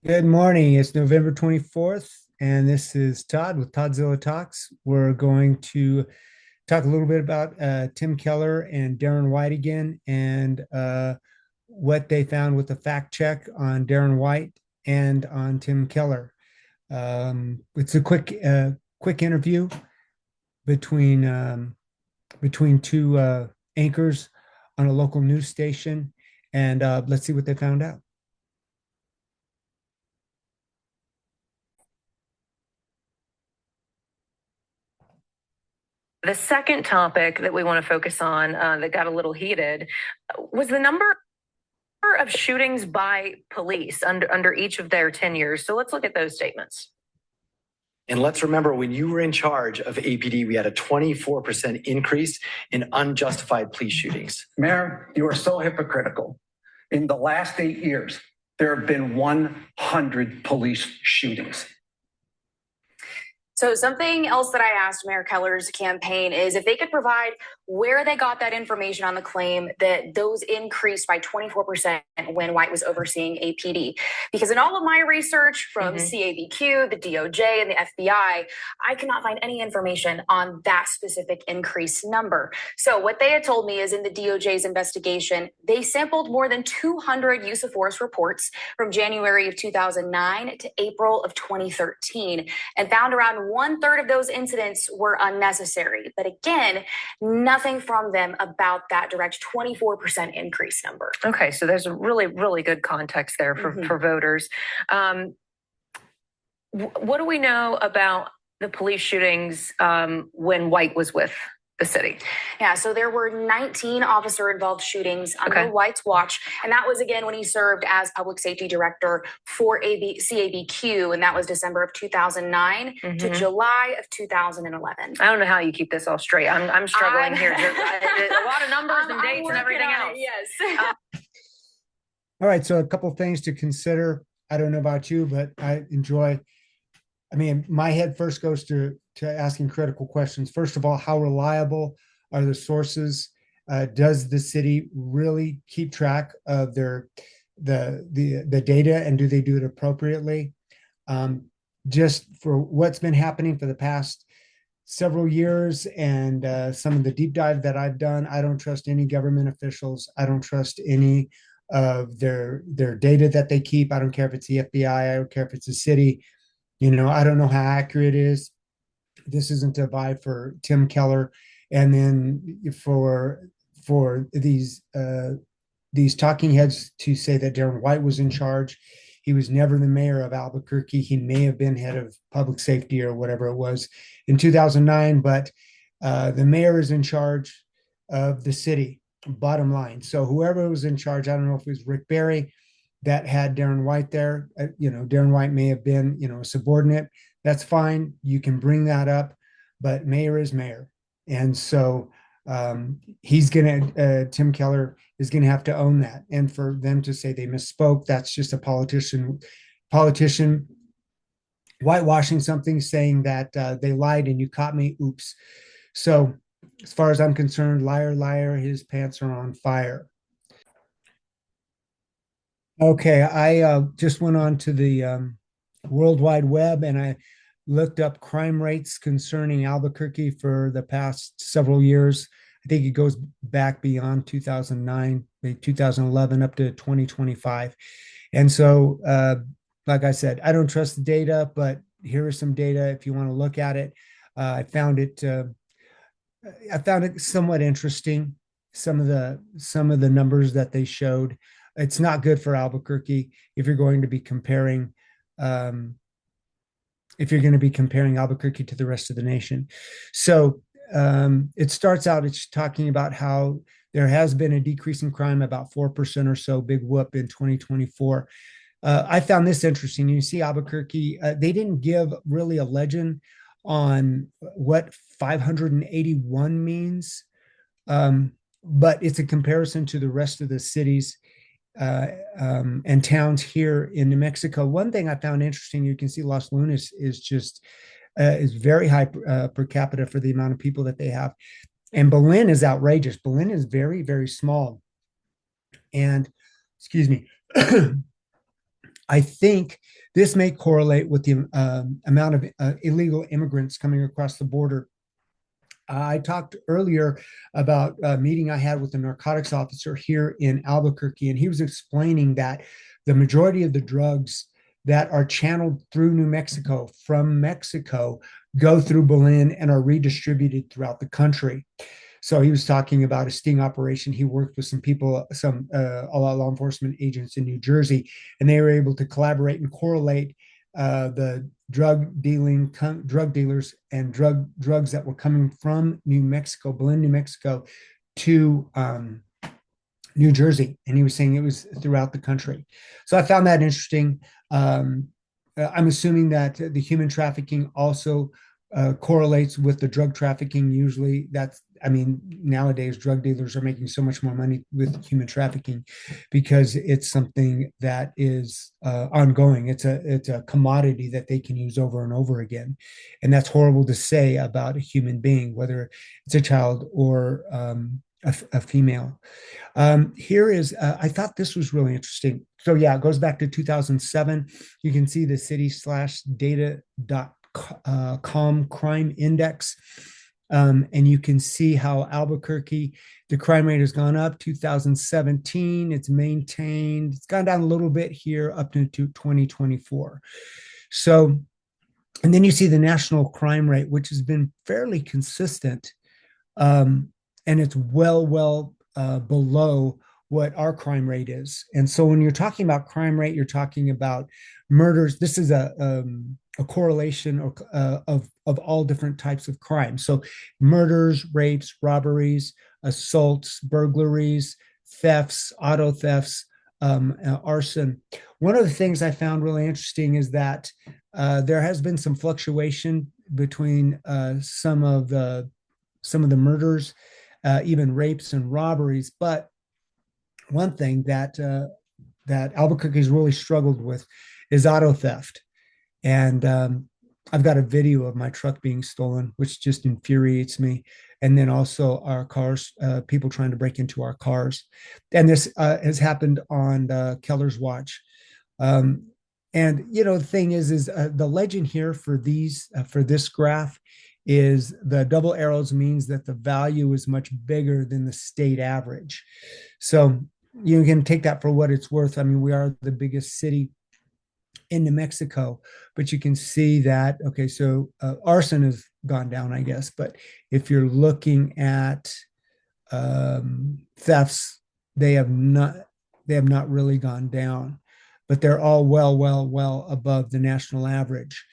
Good morning. It's November 24th, and this is Todd with Toddzilla Talks. We're going to talk a little bit about Tim Keller and Darren White again and what they found with the fact check on Darren White and on Tim Keller. It's a quick interview between between two anchors on a local news station, and let's see what they found out. The second topic that we want to focus on that got a little heated was the number of shootings by police under each of their tenures. So let's look at those statements. And let's remember, when you were in charge of APD, we had a 24% increase in unjustified police shootings. Mayor, you are so hypocritical. In the last 8 years, there have been 100 police shootings. So something else that I asked Mayor Keller's campaign is if they could provide where they got that information on the claim that those increased by 24% when White was overseeing APD. Because in all of my research from CABQ, the DOJ, and the FBI, I cannot find any information on that specific increase number. So what they had told me is in the DOJ's investigation, they sampled more than 200 use of force reports from January of 2009 to April of 2013 and found around 1/3 of those incidents were unnecessary. But again, nothing from them about that direct 24% increase number. Okay, so there's a really good context there for voters. What do we know about the police shootings when White was with the city? Yeah, so there were 19 officer-involved shootings under White's watch, and that was again when he served as public safety director for CABQ, and that was December of 2009 to July of 2011. I don't know how you keep this all straight. I'm struggling here. A lot of numbers and dates and everything else. Yes. All right, so a couple things to consider. I don't know about you, but I enjoy. I mean, my head first goes to asking critical questions. First of all, how reliable are the sources? Does the city really keep track of the data, and do they do it appropriately? Just for what's been happening for the past several years and some of the deep dive that I've done, I don't trust any government officials. I don't trust any of their data that they keep. I don't care if it's the FBI. I don't care if it's the city. I don't know how accurate it is. This isn't a vibe for Tim Keller, and then for these talking heads to say that Darren White was in charge. He was never the mayor of Albuquerque. He may have been head of public safety or whatever it was in 2009, but the mayor is in charge of the city, bottom line. So whoever was in charge, I don't know if it was Rick Barry that had Darren White there. Darren White may have been, a subordinate. That's fine. You can bring that up, but mayor is mayor. And so Tim Keller is going to have to own that. And for them to say they misspoke, that's just a politician whitewashing something, saying that they lied and you caught me. Oops. So as far as I'm concerned, liar, liar, his pants are on fire. Okay, I just went on to the World Wide Web and I looked up crime rates concerning Albuquerque for the past several years. I think it goes back beyond 2009, maybe 2011, up to 2025. And so, like I said, I don't trust the data, but here is some data if you want to look at it. I found it somewhat interesting. Some of the numbers that they showed. It's not good for Albuquerque if you're going to be comparing Albuquerque to the rest of the nation. So it starts out, it's talking about how there has been a decrease in crime, about 4% or so, big whoop in 2024. I found this interesting. You see Albuquerque, they didn't give really a legend on what 581 means, but it's a comparison to the rest of the cities and towns here in New Mexico. One thing I found interesting, you can see Los Lunas is very high per capita for the amount of people that they have. And Belen is outrageous. Belen is very, very small. And excuse me, I think this may correlate with the amount of illegal immigrants coming across the border. I talked earlier about a meeting I had with a narcotics officer here in Albuquerque, and he was explaining that the majority of the drugs that are channeled through New Mexico from Mexico go through Berlin and are redistributed throughout the country. So he was talking about a sting operation. He worked with some people, some law enforcement agents in New Jersey, and they were able to collaborate and correlate the drug dealers and drugs that were coming from New Mexico, Berlin, New Mexico, to New Jersey. And he was saying it was throughout the country. So I found that interesting. I'm assuming that the human trafficking also correlates with the drug trafficking. Usually nowadays drug dealers are making so much more money with human trafficking because it's something that is ongoing. It's a commodity that they can use over and over again. And that's horrible to say about a human being, whether it's a child or a female. Here is, I thought this was really interesting. So yeah, it goes back to 2007. You can see the city/data.com crime index. And you can see how Albuquerque, the crime rate has gone up. 2017, it's maintained. It's gone down a little bit here up to 2024. So, and then you see the national crime rate, which has been fairly consistent. And it's well below what our crime rate is. And so when you're talking about crime rate, you're talking about murders. This is a correlation of all different types of crime. So murders, rapes, robberies, assaults, burglaries, thefts, auto thefts, arson. One of the things I found really interesting is that there has been some fluctuation between some of the murders, even rapes and robberies. But one thing that Albuquerque has really struggled with is auto theft. And I've got a video of my truck being stolen, which just infuriates me. And then also our cars, people trying to break into our cars. And this has happened on Keller's watch. And the thing is the legend here for this graph is the double arrows means that the value is much bigger than the state average. So you can take that for what it's worth. I mean, we are the biggest city in New Mexico, but you can see that, okay, so arson has gone down, I guess, but if you're looking at thefts, they have not really gone down, but they're all well above the national average.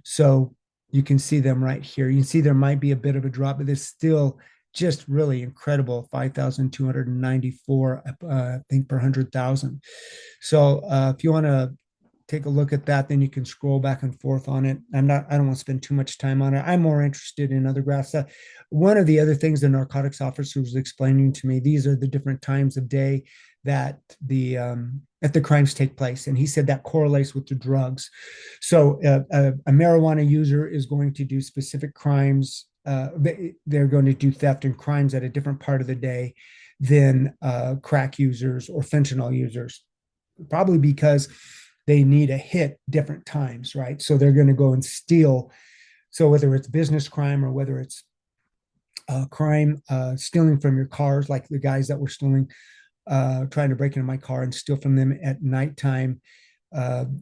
So you can see them right here. You can see there might be a bit of a drop, but it's still just really incredible, 5,294, I think, per 100,000. So if you want to take a look at that, then you can scroll back and forth on it. I don't want to spend too much time on it. I'm more interested in other graphs. One of the other things the narcotics officer was explaining to me, these are the different times of day that the crimes take place. And he said that correlates with the drugs. So a marijuana user is going to do specific crimes. They're going to do theft and crimes at a different part of the day than crack users or fentanyl users, probably because they need a hit different times, right? So they're going to go and steal. So whether it's business crime or whether it's crime, stealing from your cars, like the guys that were stealing, trying to break into my car and steal from them at nighttime,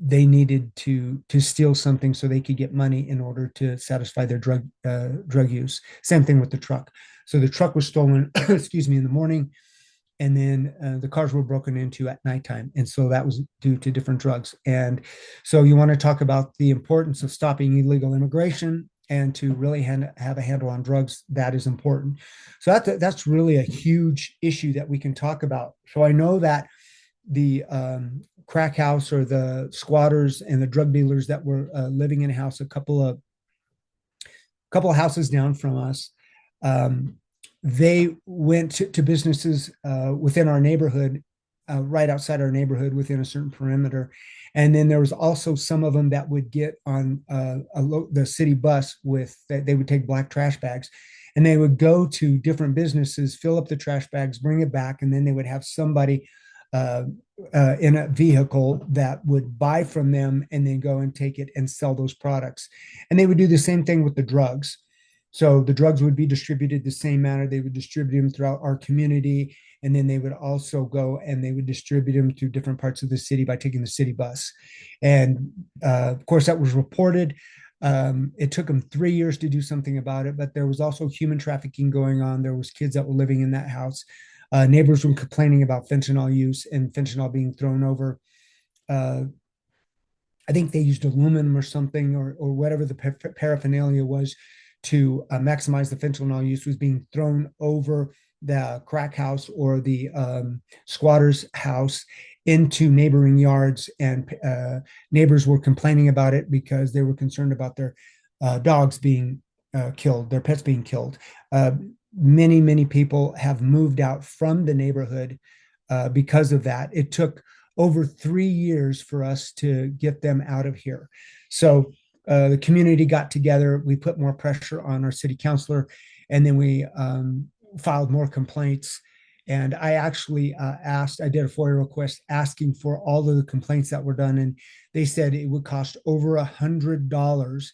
they needed to steal something so they could get money in order to satisfy their drug use. Same thing with the truck. So the truck was stolen, excuse me, in the morning, and then the cars were broken into at nighttime. And so that was due to different drugs. And so you want to talk about the importance of stopping illegal immigration and to really have a handle on drugs. That is important. So that's really a huge issue that we can talk about. So I know that the crack house or the squatters and the drug dealers that were living in a house a couple of houses down from us, they went to businesses within our neighborhood, right outside our neighborhood within a certain perimeter. And then there was also some of them that would get on the city bus they would take black trash bags, and they would go to different businesses, fill up the trash bags, bring it back, and then they would have somebody in a vehicle that would buy from them and then go and take it and sell those products. And they would do the same thing with the drugs. So the drugs would be distributed the same manner. They would distribute them throughout our community. And then they would also go and they would distribute them to different parts of the city by taking the city bus. And of course, that was reported. It took them 3 years to do something about it, but there was also human trafficking going on. There was kids that were living in that house. Neighbors were complaining about fentanyl use and fentanyl being thrown over. I think they used aluminum or something, or whatever the paraphernalia was to maximize the fentanyl use, was being thrown over the crack house or the squatter's house into neighboring yards. And neighbors were complaining about it because they were concerned about their dogs being killed, their pets being killed. Many people have moved out from the neighborhood because of that. It took over 3 years for us to get them out of here. So the community got together, we put more pressure on our city councilor, and then we filed more complaints. And I actually I did a FOIA request asking for all of the complaints that were done. And they said it would cost over $100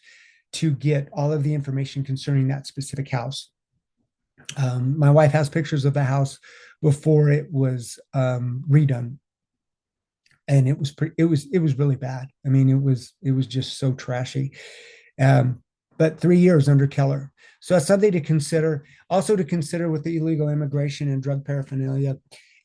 to get all of the information concerning that specific house. My wife has pictures of the house before it was redone, and it was really bad. I mean, it was just so trashy. But 3 years under Keller, so that's something to consider. Also to consider with the illegal immigration and drug paraphernalia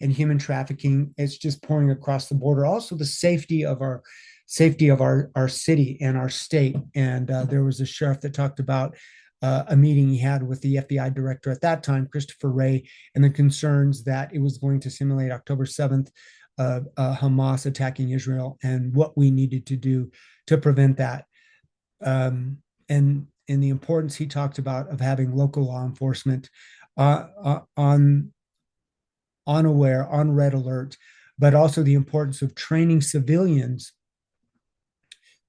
and human trafficking, it's just pouring across the border. Also, the safety of our city and our state. And there was a sheriff that talked about a meeting he had with the FBI director at that time, Christopher Wray, and the concerns that it was going to simulate October 7th, Hamas attacking Israel, and what we needed to do to prevent that. And the importance he talked about of having local law enforcement on aware, on red alert, but also the importance of training civilians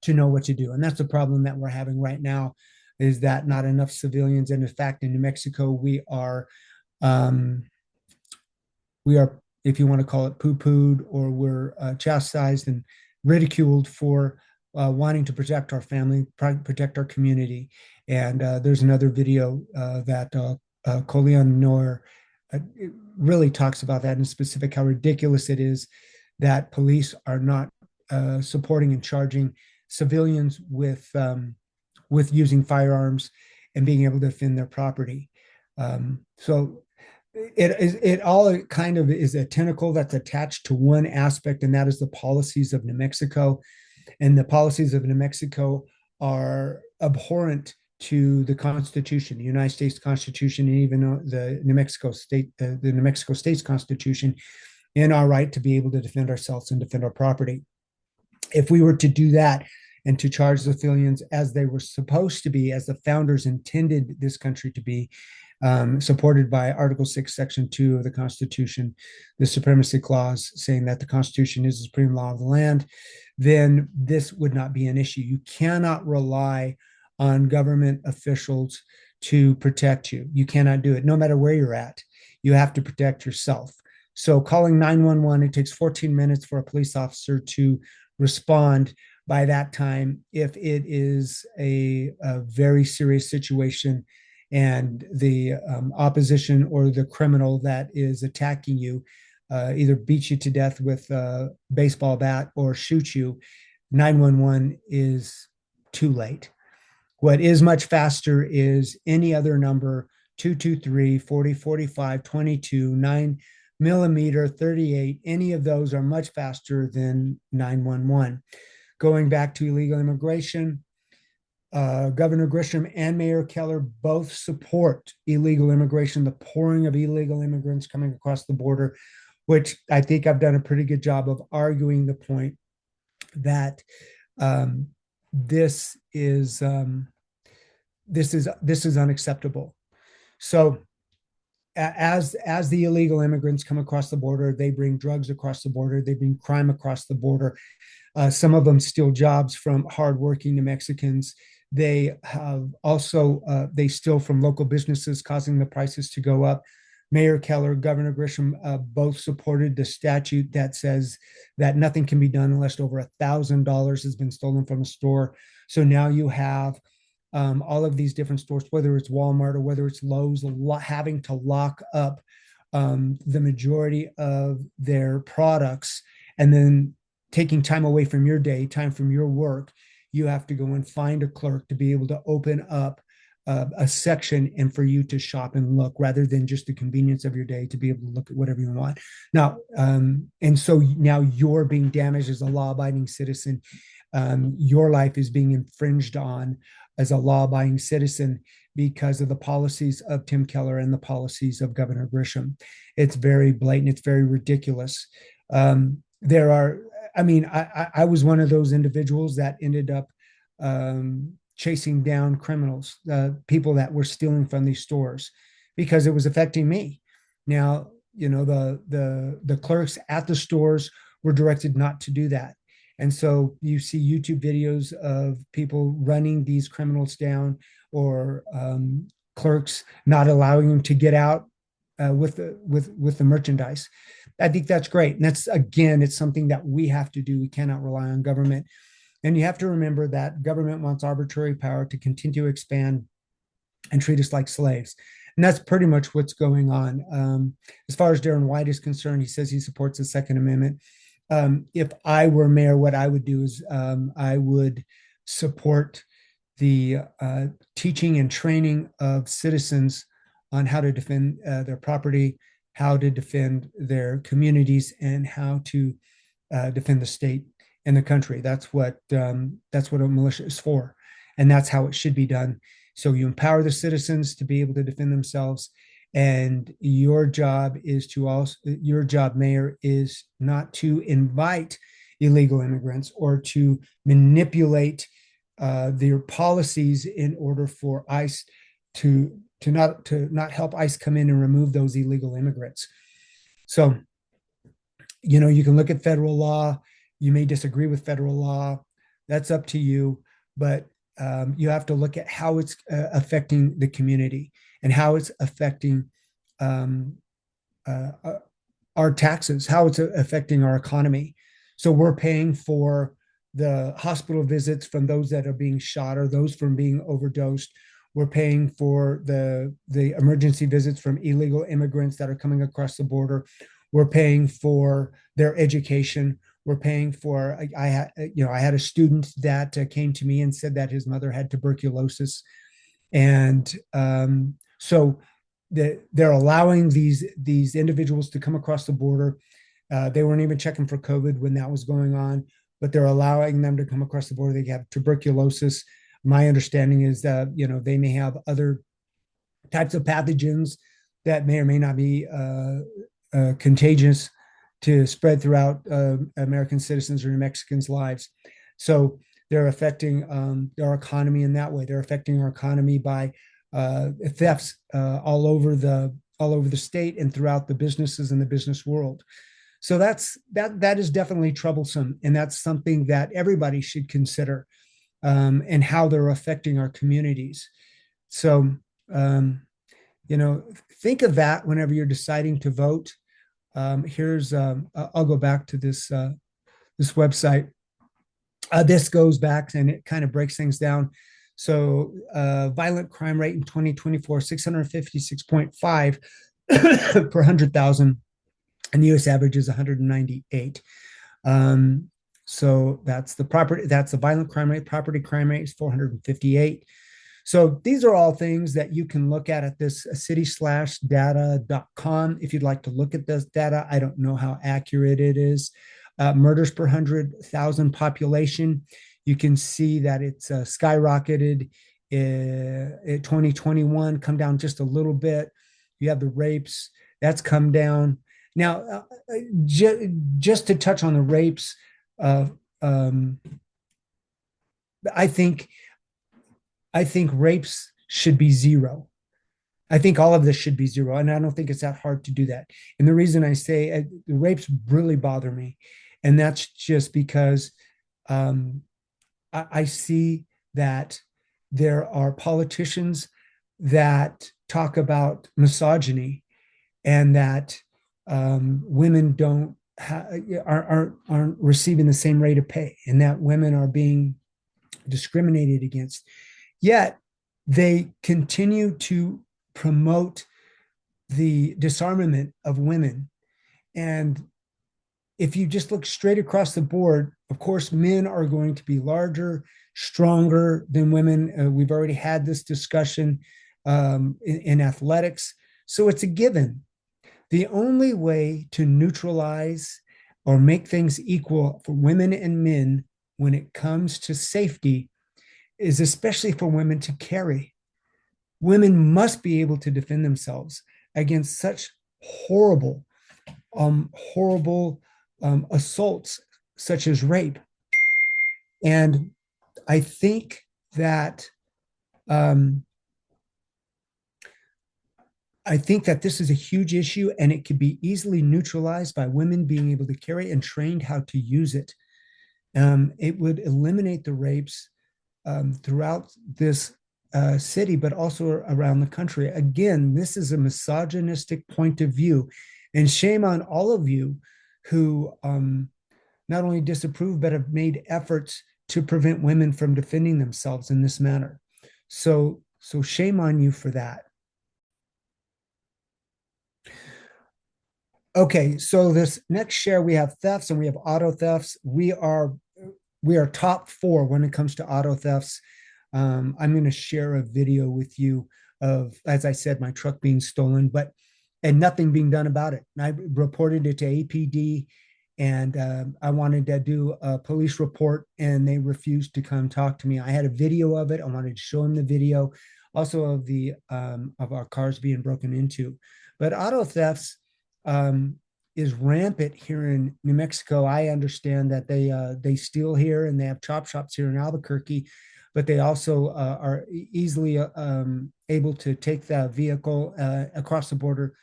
to know what to do. And that's the problem that we're having right now, is that not enough civilians. And in fact, in New Mexico, we are, if you want to call it poo-pooed, or we're chastised and ridiculed for wanting to protect our family, protect our community. And there's another video that Colion Noir really talks about that in specific, how ridiculous it is that police are not supporting and charging civilians with using firearms and being able to defend their property. So it all kind of is a tentacle that's attached to one aspect, and that is the policies of New Mexico. And the policies of New Mexico are abhorrent to the Constitution, the United States Constitution, and even the New Mexico State's Constitution, and our right to be able to defend ourselves and defend our property. If we were to do that and to charge the civilians as they were supposed to be, as the founders intended this country to be, supported by Article 6, Section 2 of the Constitution, the Supremacy Clause, saying that the Constitution is the supreme law of the land, then this would not be an issue. You cannot rely on government officials to protect you. You cannot do it, no matter where you're at. You have to protect yourself. So calling 911, it takes 14 minutes for a police officer to respond. By that time, if it is a very serious situation and the opposition or the criminal that is attacking you either beats you to death with a baseball bat or shoots you, 911 is too late. What is much faster is any other number, 223, 40, 45, 22, 9mm, 38. Any of those are much faster than 911. Going back to illegal immigration, Governor Grisham and Mayor Keller both support illegal immigration, the pouring of illegal immigrants coming across the border, which I think I've done a pretty good job of arguing the point that this is unacceptable. So as the illegal immigrants come across the border, they bring drugs across the border, they bring crime across the border. Some of them steal jobs from hardworking New Mexicans. They have also they steal from local businesses, causing the prices to go up. Mayor Keller, Governor Grisham, both supported the statute that says that nothing can be done unless over $1,000 has been stolen from a store. So now you have all of these different stores, whether it's Walmart or whether it's Lowe's, having to lock up the majority of their products, and then taking time away from your day, time from your work. You have to go and find a clerk to be able to open up a section and for you to shop and look, rather than just the convenience of your day to be able to look at whatever you want. Now, and so now you're being damaged as a law-abiding citizen. Your life is being infringed on as a law-abiding citizen because of the policies of Tim Keller and the policies of Governor Grisham. It's very blatant. It's very ridiculous. There are, I mean, I was one of those individuals that ended up chasing down criminals, people that were stealing from these stores, because it was affecting me. Now, you know, the clerks at the stores were directed not to do that. And so you see YouTube videos of people running these criminals down, or clerks not allowing them to get out with the merchandise. I think that's great. And that's, again, it's something that we have to do. We cannot rely on government. And you have to remember that government wants arbitrary power to continue to expand and treat us like slaves. And that's pretty much what's going on. As far as Darren White is concerned, he says he supports the Second Amendment. If I were mayor, what I would do is I would support the teaching and training of citizens on how to defend their property, how to defend their communities, and how to defend the state and the country. That's what a militia is for, and that's how it should be done. So you empower the citizens to be able to defend themselves, and your job, mayor, is not to invite illegal immigrants or to manipulate their policies in order for ICE to not help ICE come in and remove those illegal immigrants. So, you know, you can look at federal law. You may disagree with federal law. That's up to you. But you have to look at how it's affecting the community and how it's affecting our taxes, how it's affecting our economy. So we're paying for the hospital visits from those that are being shot or those from being overdosed. We're paying for the emergency visits from illegal immigrants that are coming across the border. We're paying for their education. We're paying for, I had a student that came to me and said that his mother had tuberculosis. And so they're allowing these individuals to come across the border. They weren't even checking for COVID when that was going on, but they're allowing them to come across the border. They have tuberculosis. My understanding is that, you know, they may have other types of pathogens that may or may not be contagious to spread throughout American citizens or New Mexicans' lives. So they're affecting our economy in that way. They're affecting our economy by thefts all over the state and throughout the businesses and the business world. So that is definitely troublesome, and that's something that everybody should consider, and how they're affecting our communities. So think of that whenever you're deciding to vote. I'll go back to this website. This goes back and it kind of breaks things down. So violent crime rate in 2024, 656.5 per 100,000, and the U.S. average is 198. So that's the violent crime rate. Property crime rate is 458. So these are all things that you can look at this city/data.com. If you'd like to look at this data, I don't know how accurate it is. Murders per 100,000 population, you can see that it's skyrocketed in 2021, come down just a little bit. You have the rapes, that's come down. Now, just to touch on the rapes, I think rapes should be zero. I think all of this should be zero, and I don't think it's that hard to do that. And the reason I say the rapes really bother me, and that's just because I see that there are politicians that talk about misogyny and that women aren't receiving the same rate of pay, and that women are being discriminated against. Yet they continue to promote the disarmament of women. And if you just look straight across the board, of course, men are going to be larger, stronger than women. We've already had this discussion in athletics. So it's a given. The only way to neutralize or make things equal for women and men when it comes to safety is especially for women to carry. Women must be able to defend themselves against such horrible, horrible assaults such as rape. And I think that this is a huge issue, and it could be easily neutralized by women being able to carry and trained how to use it. It would eliminate the rapes throughout this city, but also around the country. Again, this is a misogynistic point of view, and shame on all of you who not only disapprove, but have made efforts to prevent women from defending themselves in this manner. So shame on you for that. Okay, so this next share, we have thefts and we have auto thefts. We are top 4 when it comes to auto thefts. I'm going to share a video with you of, as I said, my truck being stolen, and nothing being done about it. And I reported it to APD, and I wanted to do a police report, and they refused to come talk to me. I had a video of it. I wanted to show them the video, also of the of our cars being broken into. But auto thefts is rampant here in New Mexico. I understand that they steal here, and they have chop shops here in Albuquerque, but they also are easily able to take that vehicle across the border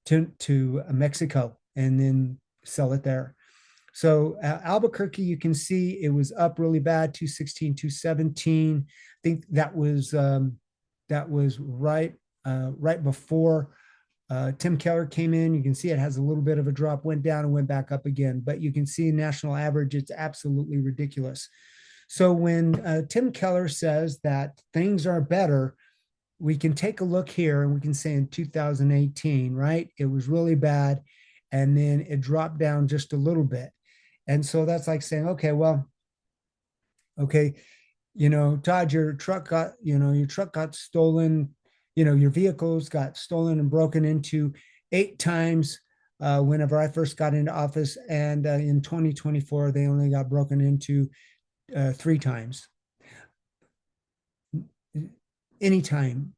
to Mexico and then sell it there. So Albuquerque, you can see it was up really bad, 216, 217. I think that was right before Tim Keller came in. You can see it has a little bit of a drop, went down and went back up again. But you can see national average, it's absolutely ridiculous. So when Tim Keller says that things are better, we can take a look here and we can say in 2018, right? It was really bad. And then it dropped down just a little bit. And so that's like saying, okay, Todd, your truck got stolen, your vehicles got stolen and broken into 8 times whenever I first got into office. And in 2024, they only got broken into 3 times. Any time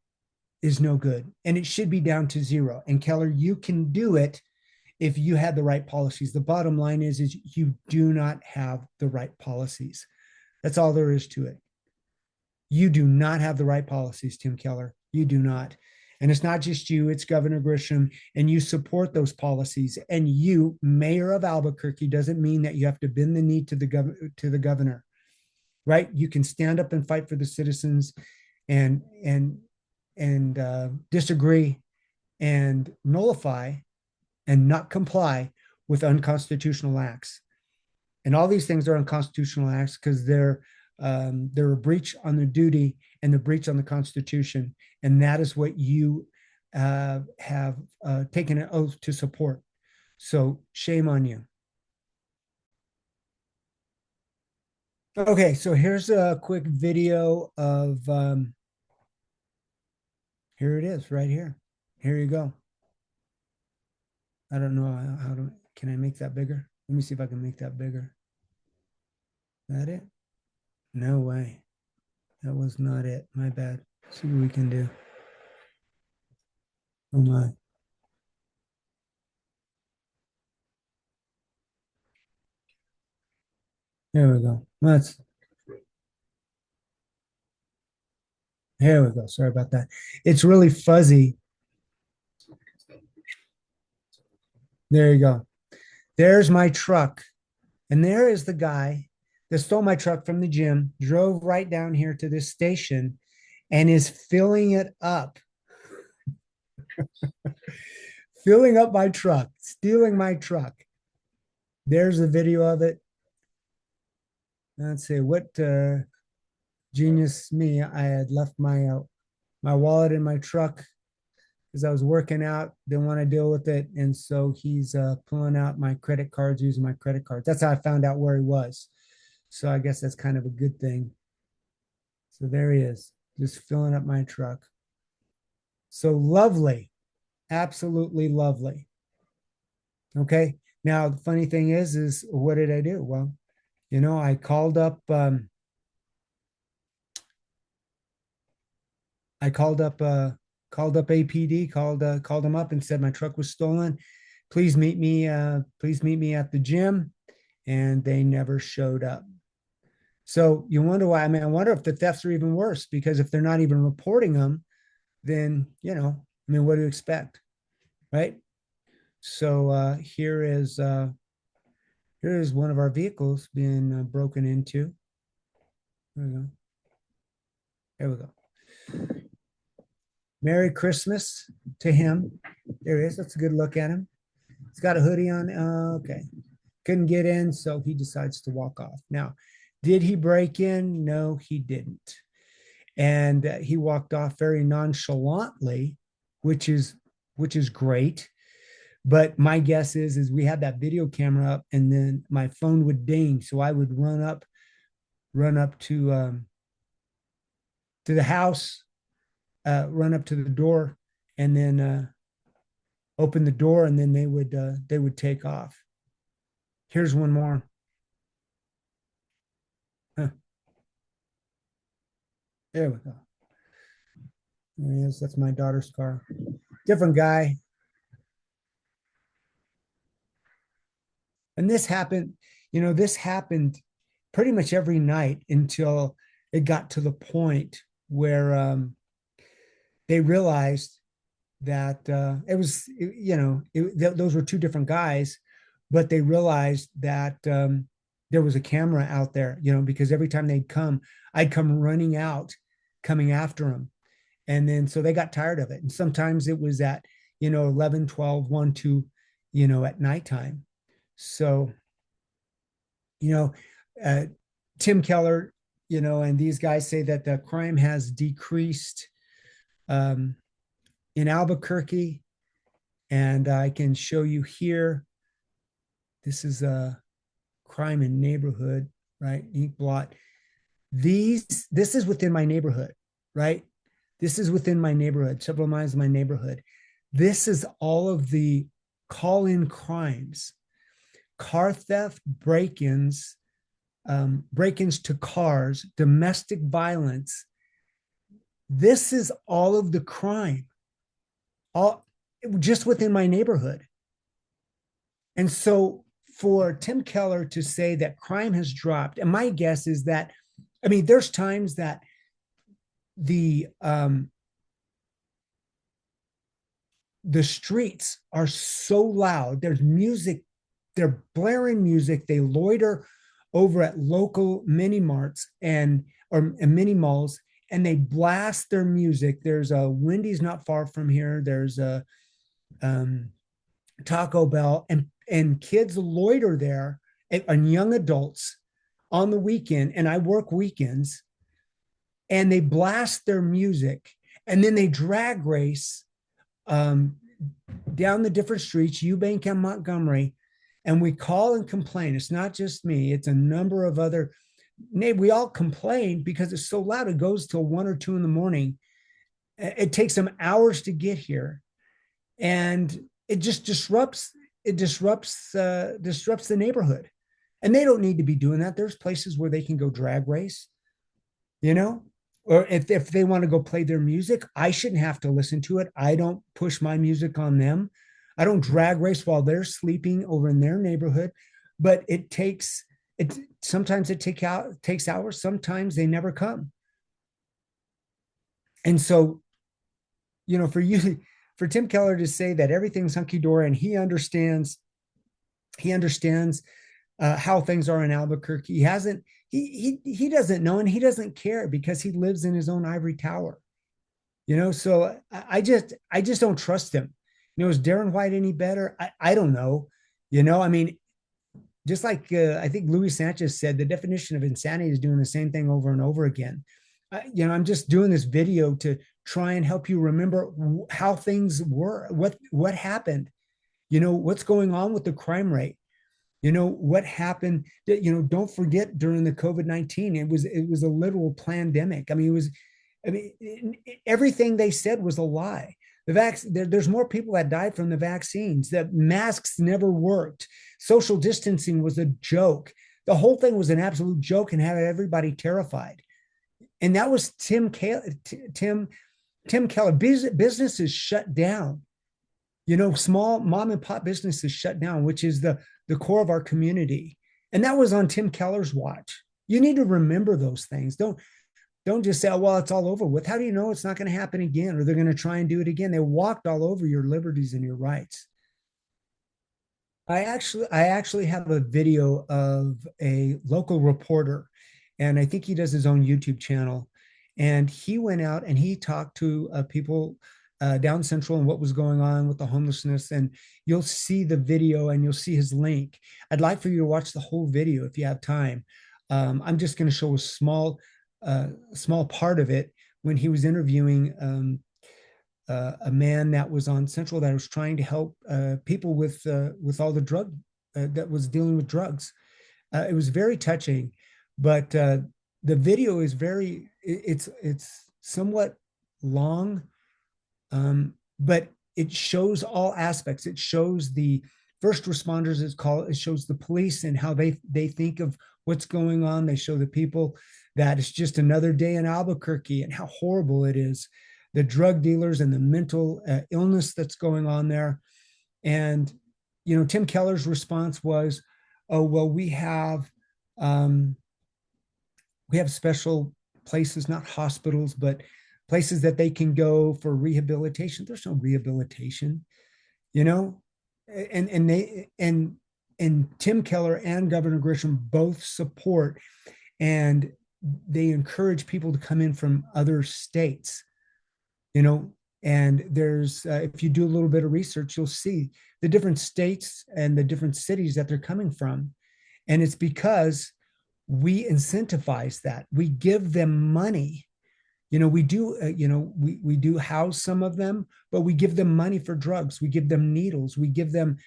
is no good. And it should be down to 0. And Keller, you can do it if you had the right policies. The bottom line is you do not have the right policies. That's all there is to it. You do not have the right policies, Tim Keller. You do not. And it's not just you, it's Governor Grisham, and you support those policies. And you, mayor of Albuquerque, doesn't mean that you have to bend the knee to the governor, right? You can stand up and fight for the citizens and disagree and nullify and not comply with unconstitutional acts. And all these things are unconstitutional acts because they're a breach on their duty and the breach on the Constitution. And that is what you have taken an oath to support. So shame on you. Okay, so here's a quick video of, here it is right here. Here you go. I don't know can I make that bigger? Let me see if I can make that bigger. Is that it? No way. That was not it. My bad. Let's see what we can do. Oh my. There we go. Here we go. Sorry about that. It's really fuzzy. There you go. There's my truck. And there is the guy that stole my truck from the gym, drove right down here to this station, and is filling it up. filling up my truck, stealing my truck. There's a video of it. Let's see what genius me. I had left my wallet in my truck because I was working out, didn't want to deal with it. And so he's pulling out my credit cards, using my credit cards. That's how I found out where he was. So I guess that's kind of a good thing. So there he is, just filling up my truck. So lovely, absolutely lovely. Okay. Now, the funny thing is what did I do? Well, I called up, called up APD, called them up and said my truck was stolen. Please meet me at the gym. And they never showed up. So you wonder why. I mean, I wonder if the thefts are even worse, because if they're not even reporting them, then, what do you expect? Right. So here is one of our vehicles being broken into. There we go. There we go. Merry Christmas to him. There he is. That's a good look at him. He's got a hoodie on. Okay. Couldn't get in, so he decides to walk off. Now, did he break in? No, he didn't. And he walked off very nonchalantly, which is great. But my guess is we had that video camera up, and then my phone would ding, so I would run up to the house, run up to the door, and then open the door, and then they would take off. Here's one more. Huh. There we go. There he is. That's my daughter's car. Different guy. And this happened pretty much every night until it got to the point where they realized that those were two different guys, but they realized that there was a camera out there, because every time I'd come running out, coming after them. And then, so they got tired of it. And sometimes it was at, 11, 12, 1, 2, at nighttime. So, Tim Keller, and these guys say that the crime has decreased in Albuquerque. And I can show you here. This is a crime in neighborhood, right? Ink blot. This is within my neighborhood, right? This is within my neighborhood, several miles of my neighborhood. This is all of the call-in crimes, car theft, break-ins to cars, domestic violence. This is all of the crime, all just within my neighborhood. And so for Tim Keller to say that crime has dropped, and my guess is that, there's times that the streets are so loud. There's music, they're blaring music. They loiter over at local mini marts and mini malls, and they blast their music. There's a Wendy's not far from here. There's a Taco Bell, and kids loiter there, and young adults on the weekend. And I work weekends, and they blast their music, and then they drag race down the different streets, Eubank and Montgomery. And we call and complain. It's not just me, it's a number of other. We all complain because it's so loud. It goes till 1 or 2 in the morning. It takes them hours to get here, and it just disrupts the neighborhood. And they don't need to be doing that. There's places where they can go drag race, or if they want to go play their music, I shouldn't have to listen to it. I don't push my music on them. I don't drag race while they're sleeping over in their neighborhood. But sometimes it takes hours. Sometimes they never come. And so, for Tim Keller to say that everything's hunky-dory and he understands how things are in Albuquerque. He doesn't know, and he doesn't care because he lives in his own ivory tower. So I just don't trust him. Is Darren White any better? I don't know. I mean, just like I think Luis Sanchez said, the definition of insanity is doing the same thing over and over again. I'm just doing this video to try and help you remember how things were, what happened, what's going on with the crime rate, what happened. Don't forget during the COVID-19, it was a literal pandemic. Everything they said was a lie. There's more people that died from the vaccines. That masks never worked. Social distancing was a joke. The whole thing was an absolute joke and had everybody terrified. And that was Tim Keller. Businesses shut down. Small mom and pop businesses shut down, which is the core of our community. And that was on Tim Keller's watch. You need to remember those things. Don't just say, oh, well, it's all over with. How do you know it's not going to happen again, or they're going to try and do it again? They walked all over your liberties and your rights. I actually have a video of a local reporter, and I think he does his own YouTube channel. And he went out and he talked to people down Central and what was going on with the homelessness. And you'll see the video and you'll see his link. I'd like for you to watch the whole video if you have time. I'm just going to show a small part of it when he was interviewing a man that was on Central that was trying to help people with all the drug that was dealing with drugs. It was very touching, but the video is it's somewhat long, but it shows all aspects. It shows the first responders, it shows the police and how they think of what's going on. They show the people that it's just another day in Albuquerque and how horrible it is, the drug dealers and the mental illness that's going on there. And, Tim Keller's response was, oh, well, we have special places, not hospitals, but places that they can go for rehabilitation. There's no rehabilitation, and Tim Keller and Governor Grisham both support, and they encourage people to come in from other states, and there's if you do a little bit of research, you'll see the different states and the different cities that they're coming from. And it's because we incentivize that. We give them money. We do, we do house some of them, but we give them money for drugs. We give them needles. We give them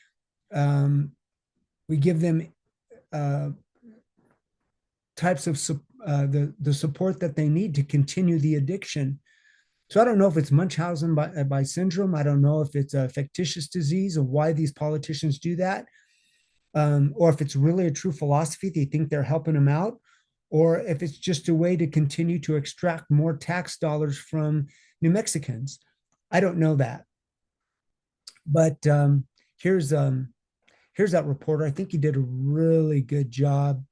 types of the support that they need to continue the addiction. So I don't know if it's Munchausen by syndrome. I don't know if it's a fictitious disease or why these politicians do that, or if it's really a true philosophy. They think they're helping them out, or if it's just a way to continue to extract more tax dollars from New Mexicans. I don't know that. But here's that reporter. I think he did a really good job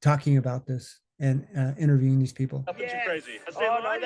talking about this and interviewing these people. Nothing too crazy. Oh, no,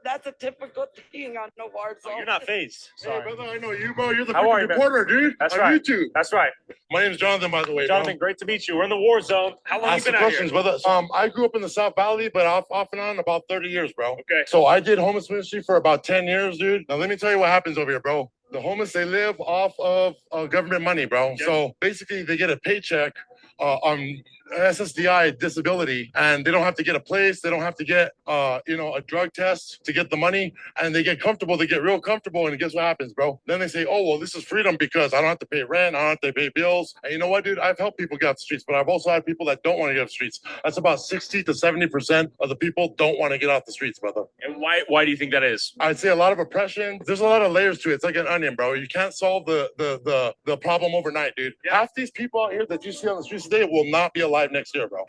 that's a typical thing on the war zone. You're not phased. Sorry. Hey, brother, I know you, bro. You're the How are you, man? reporter, dude. That's on right. YouTube. That's right. My name's Jonathan, by the way. Jonathan, great to meet you. We're in the war zone. How long Ask you the been out questions, here? brother. I grew up in the South Valley, but off and on about 30 years, bro. Okay. So I did homeless ministry for about 10 years, dude. Now let me tell you what happens over here, bro. The homeless, they live off of government money, bro. Yep. So basically, they get a paycheck on SSDI disability, and they don't have to get a place. They don't have to get, a drug test to get the money, and they get comfortable. They get real comfortable, and guess what happens, bro? Then they say, oh, well, this is freedom because I don't have to pay rent. I don't have to pay bills. And you know what, dude? I've helped people get off the streets, but I've also had people that don't want to get off the streets. That's about 60 to 70% of the people don't want to get off the streets, brother. And why do you think that is? I'd say a lot of oppression. There's a lot of layers to it. It's like an onion, bro. You can't solve the problem overnight, dude. Yeah. Half these people out here that you see on the streets today will not be alive next year, bro.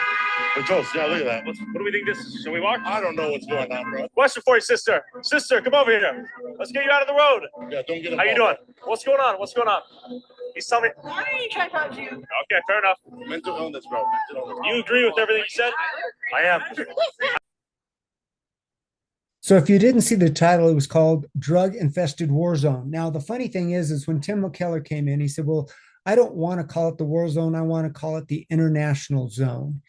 But toast, yeah, look at that. What do we think this is? Shall we walk? I don't know what's going on, bro. Question for you, sister. Sister, come over here. Let's get you out of the road. Yeah, don't get How you doing? What's going on? What's going on? He's telling me. Why are you trying to talk to you? Okay, fair enough. Mental illness, bro. Mental illness. You agree with everything you said? I am. So if you didn't see the title, it was called Drug Infested War Zone. Now, the funny thing is when Tim Keller came in, he said, well, I don't want to call it the war zone. I want to call it the international zone.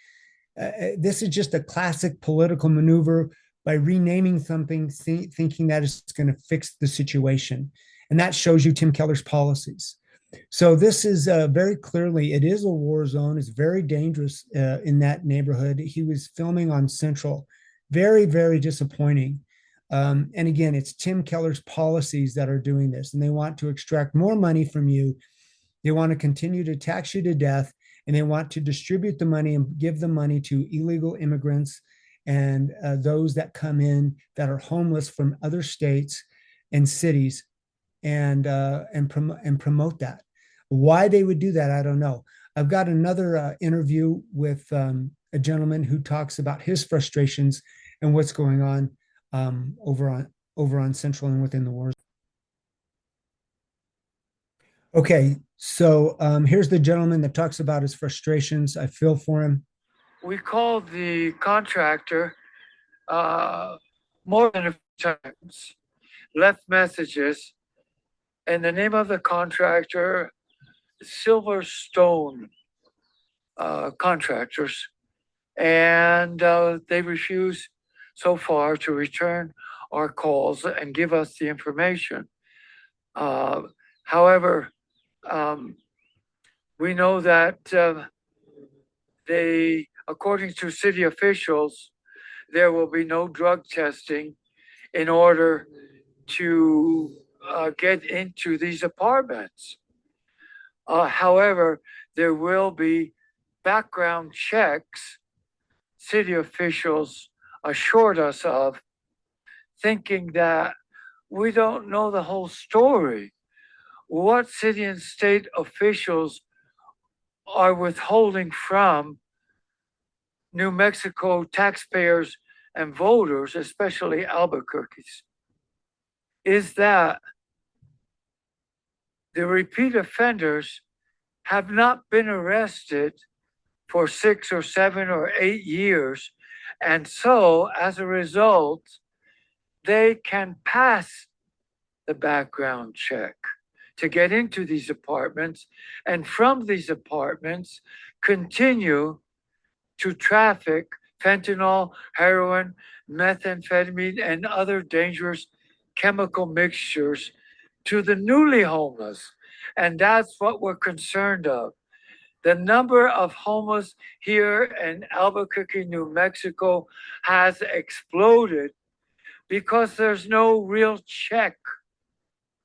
This is just a classic political maneuver by renaming something, thinking that it's going to fix the situation. And that shows you Tim Keller's policies. So this is very clearly, it is a war zone. It's very dangerous in that neighborhood. He was filming on Central. Very, very disappointing. And again, it's Tim Keller's policies that are doing this, and they want to extract more money from you. They want to continue to tax you to death, and they want to distribute the money and give the money to illegal immigrants and those that come in that are homeless from other states and cities, and promote that. Why they would do that, I don't know. I've got another interview with a gentleman who talks about his frustrations and what's going on over on Central and within the war. Okay, so here's the gentleman that talks about his frustrations. I feel for him. We called the contractor more than a few times, left messages, and the name of the contractor, Silverstone Contractors, and they refuse so far to return our calls and give us the information. However, we know that according to city officials, there will be no drug testing in order to get into these apartments. However, there will be background checks, city officials assured us of, thinking that we don't know the whole story. What city and state officials are withholding from New Mexico taxpayers and voters, especially Albuquerque's, is that the repeat offenders have not been arrested for 6 or 7 or 8 years. And so, as a result, they can pass the background check to get into these apartments, and from these apartments continue to traffic fentanyl, heroin, methamphetamine, and other dangerous chemical mixtures to the newly homeless. And that's what we're concerned of. The number of homeless here in Albuquerque, New Mexico has exploded because there's no real check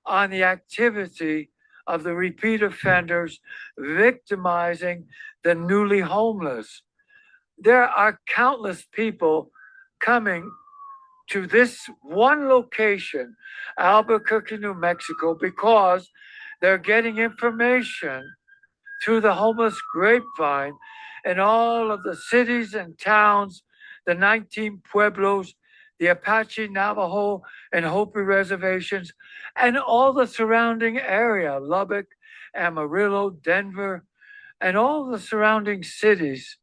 on the activity of the repeat offenders victimizing the newly homeless. There are countless people coming to this one location, Albuquerque, New Mexico, because they're getting information through the homeless grapevine in all of the cities and towns, the 19 pueblos, the Apache, Navajo, and Hopi reservations, and all the surrounding area, Lubbock, Amarillo, Denver, and all the surrounding cities.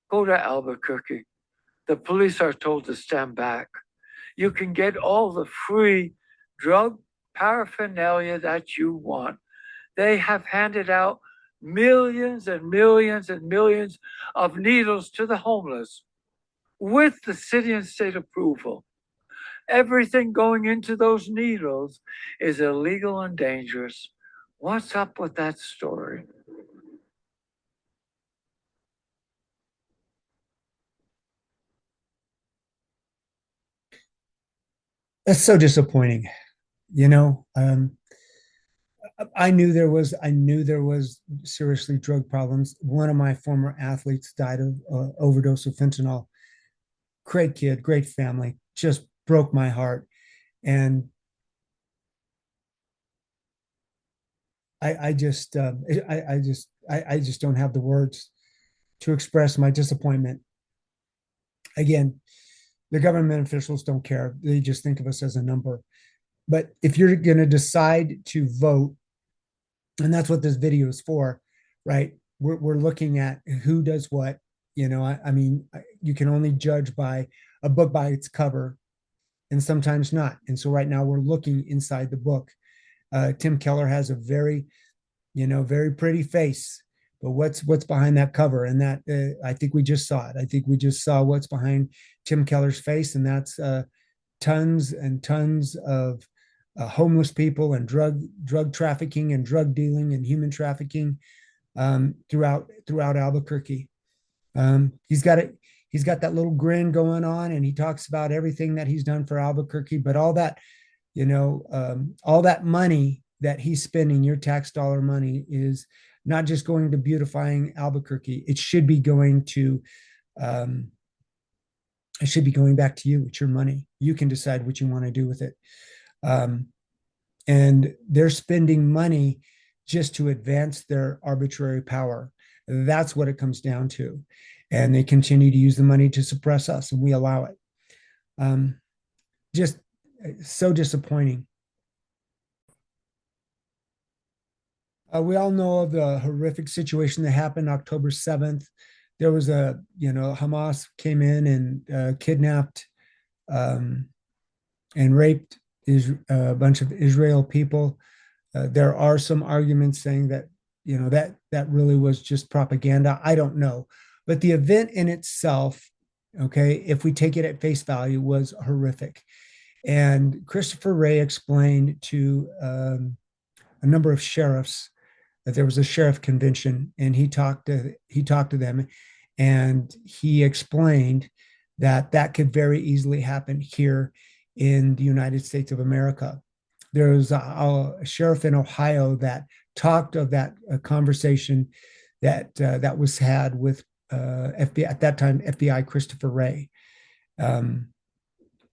Go to Albuquerque. The police are told to stand back. You can get all the free drug paraphernalia that you want. They have handed out millions and millions and millions of needles to the homeless with the city and state approval. Everything going into those needles is illegal and dangerous. What's up with that story? That's so disappointing. You know, I knew there was seriously drug problems. One of my former athletes died of overdose of fentanyl. Great kid, great family, just broke my heart. And I just don't have the words to express my disappointment. Again, the government officials don't care. They just think of us as a number. But if you're going to decide to vote, and that's what this video is for, right? We're looking at who does what. You know, I mean, you can only judge by a book by its cover, and sometimes not. And so right now we're looking inside the book. Tim Keller has a very, very pretty face, but what's behind that cover? And that I think we just saw it. I think we just saw what's behind Tim Keller's face, and that's tons and tons of homeless people and drug trafficking and drug dealing and human trafficking throughout Albuquerque. He's got it. He's got that little grin going on, and he talks about everything that he's done for Albuquerque. But all that, all that money that he's spending, your tax dollar money, is not just going to beautifying Albuquerque. It should be going to, it should be going back to you. It's your money. You can decide what you want to do with it. And they're spending money just to advance their arbitrary power. That's what it comes down to. And they continue to use the money to suppress us, and we allow it. Just so disappointing. We all know of the horrific situation that happened October 7th. There was Hamas came in and kidnapped and raped a bunch of Israel people. There are some arguments saying that, that really was just propaganda. I don't know. But the event in itself, okay, if we take it at face value, was horrific. And Christopher Wray explained to a number of sheriffs that there was a sheriff convention, and he talked to them, and he explained that that could very easily happen here in the United States of America. There was a sheriff in Ohio that talked of that conversation that was had with FBI at that time, FBI Christopher Wray, and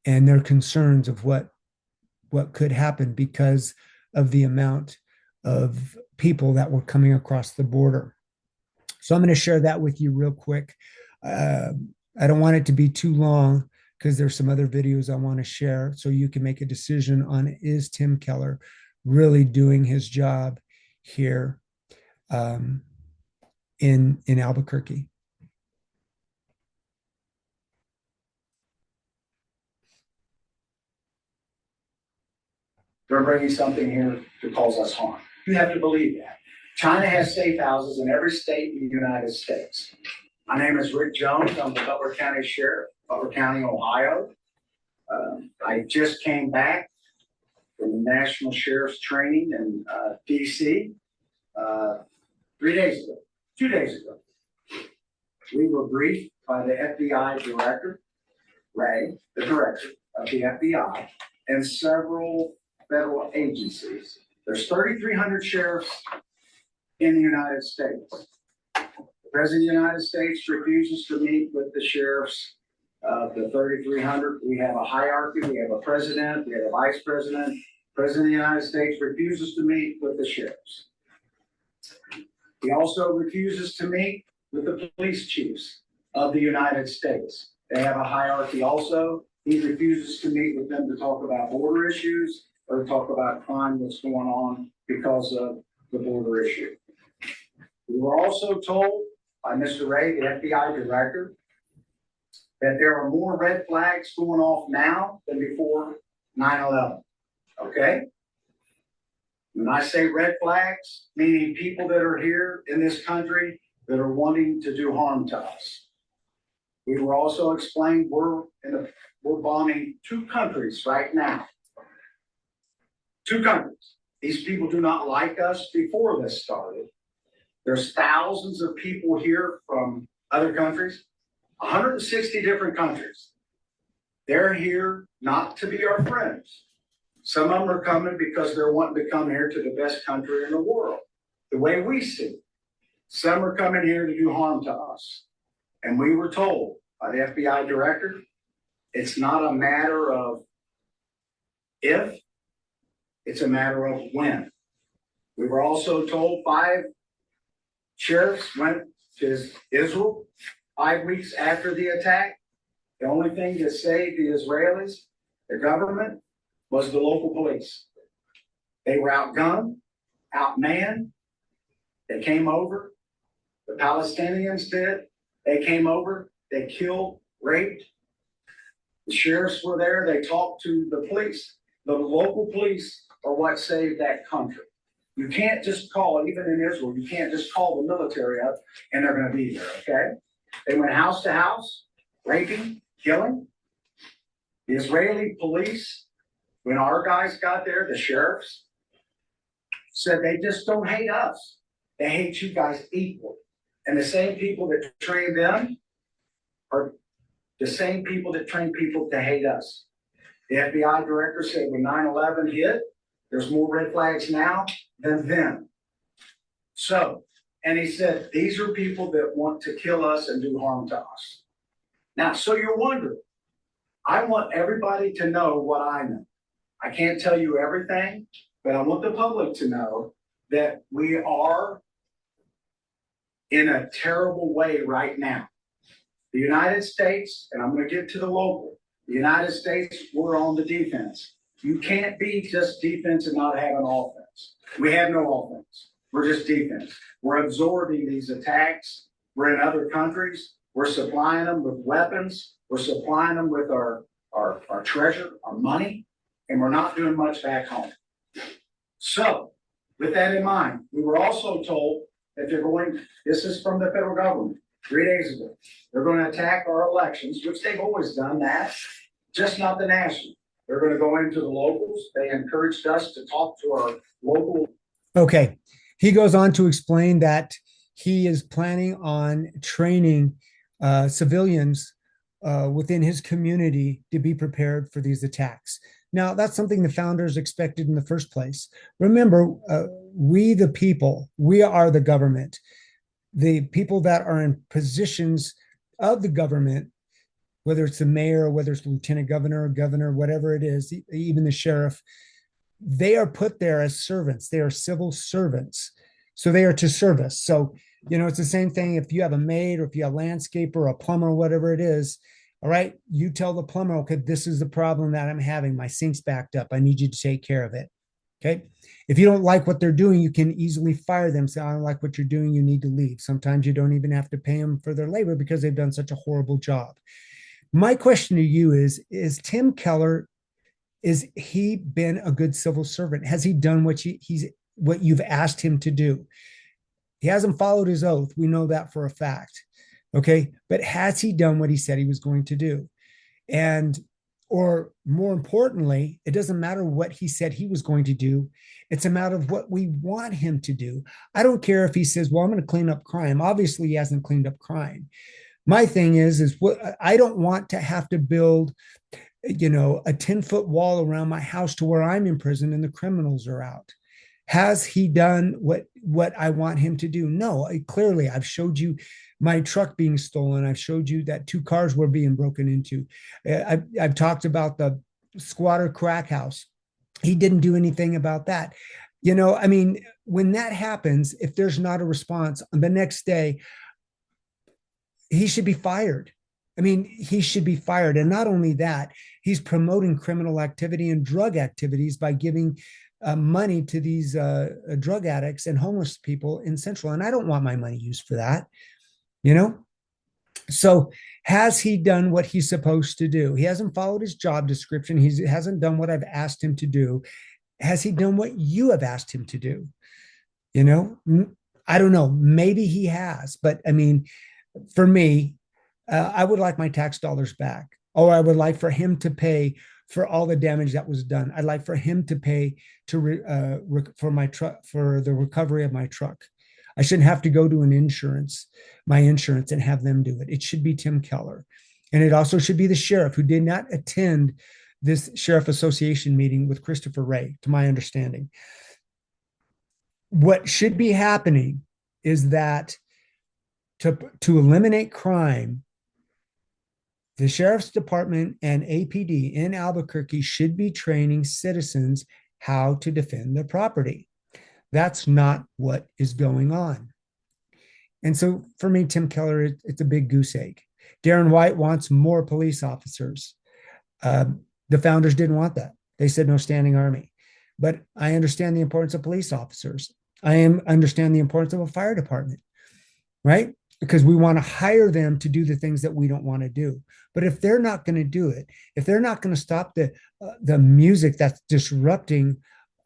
their concerns of what could happen because of the amount of people that were coming across the border. So I'm going to share that with you real quick. I don't want it to be too long because there's some other videos I want to share so you can make a decision on, is Tim Keller really doing his job here in Albuquerque? They're bringing something here to cause us harm. You have to believe that. China has safe houses in every state in the United States. My name is Rick Jones. I'm the Butler County Sheriff, Butler County, Ohio. I just came back from the National Sheriff's Training in D.C. 2 days ago. We were briefed by the FBI Director, Ray, the Director of the FBI, and several federal agencies. There's 3,300 sheriffs in the United States. The President of the United States refuses to meet with the sheriffs of the 3,300. We have a hierarchy. We have a president. We have a vice president. President of the United States refuses to meet with the sheriffs. He also refuses to meet with the police chiefs of the United States. They have a hierarchy also. He refuses to meet with them to talk about border issues or talk about crime that's going on because of the border issue. We were also told by Mr. Ray, the FBI Director, that there are more red flags going off now than before 9/11. Okay? When I say red flags, meaning people that are here in this country that are wanting to do harm to us. We were also explained we're bombing 2 countries right now. 2 countries. These people do not like us before this started. There's thousands of people here from other countries, 160 different countries. They're here not to be our friends. Some of them are coming because they're wanting to come here to the best country in the world, the way we see it. Some are coming here to do harm to us. And we were told by the FBI Director, it's not a matter of if, it's a matter of when. We were also told 5 sheriffs went to Israel 5 weeks after the attack. The only thing that saved the Israelis, the government, was the local police. They were outgunned, outmanned. They came over. The Palestinians did. They came over. They killed, raped. The sheriffs were there. They talked to the police. The local police are what saved that country. You can't just call, even in Israel, you can't just call the military up and they're going to be there, okay? They went house to house, raping, killing. The Israeli police, when our guys got there, the sheriffs, said they just don't hate us. They hate you guys equally. And the same people that train them are the same people that train people to hate us. The FBI director said when 9/11 hit, there's more red flags now than then. So, and he said, these are people that want to kill us and do harm to us. Now, so you're wondering, I want everybody to know what I know. I can't tell you everything, but I want the public to know that we are in a terrible way right now. The United States, and I'm going to get to the local, the United States, we're on the defense. You can't be just defense and not have an offense. We have no offense. We're just defense. We're absorbing these attacks. We're in other countries. We're supplying them with weapons. We're supplying them with our treasure, our money, and we're not doing much back home. So, with that in mind, we were also told that they're going, this is from the federal government 3 days ago, they're going to attack our elections, which they've always done that, just not the national. They're going to go into the locals. They encouraged us to talk to our local. Okay. He goes on to explain that he is planning on training civilians within his community to be prepared for these attacks. Now, that's something the founders expected in the first place. Remember, we the people, we are the government. The people that are in positions of the government, whether it's the mayor, whether it's the lieutenant governor, or governor, whatever it is, even the sheriff, they are put there as servants. They are civil servants. So they are to serve us. So, it's the same thing if you have a maid or if you have a landscaper or a plumber, whatever it is. All right, you tell the plumber, okay, this is the problem that I'm having. My sink's backed up. I need you to take care of it. Okay. If you don't like what they're doing, you can easily fire them. Say, I don't like what you're doing. You need to leave. Sometimes you don't even have to pay them for their labor because they've done such a horrible job. My question to you is Tim Keller, is he been a good civil servant? Has he done what you've asked him to do? He hasn't followed his oath. We know that for a fact. Okay. But has he done what he said he was going to do? Or more importantly, it doesn't matter what he said he was going to do. It's a matter of what we want him to do. I don't care if he says, well, I'm going to clean up crime. Obviously, he hasn't cleaned up crime. My thing is what I don't want to have to build, a 10-foot wall around my house to where I'm in prison and the criminals are out. Has he done what I want him to do? No, clearly I've showed you my truck being stolen. I've showed you that 2 cars were being broken into. I've talked about the squatter crack house. He didn't do anything about that. When that happens, if there's not a response the next day, he should be fired. He should be fired. And not only that, he's promoting criminal activity and drug activities by giving money to these drug addicts and homeless people in Central. And I don't want my money used for that. So has he done what he's supposed to do? He hasn't followed his job description. He hasn't done what I've asked him to do. Has he done what you have asked him to do? I don't know. Maybe he has, but for me, I would like my tax dollars back, or I would like for him to pay for all the damage that was done. I'd like for him to pay for my truck, for the recovery of my truck. I shouldn't have to go to my insurance and have them do it. It should be Tim Keller. And it also should be the sheriff, who did not attend this sheriff association meeting with Christopher Wray, to my understanding. What should be happening is that to eliminate crime, the sheriff's department and APD in Albuquerque should be training citizens how to defend their property. That's not what is going on. And so for me, Tim Keller, it's a big goose egg. Darren White wants more police officers. The founders didn't want that. They said no standing army. But I understand the importance of police officers. I understand the importance of a fire department, right? Because we want to hire them to do the things that we don't want to do. But if they're not going to do it, if they're not going to stop the music that's disrupting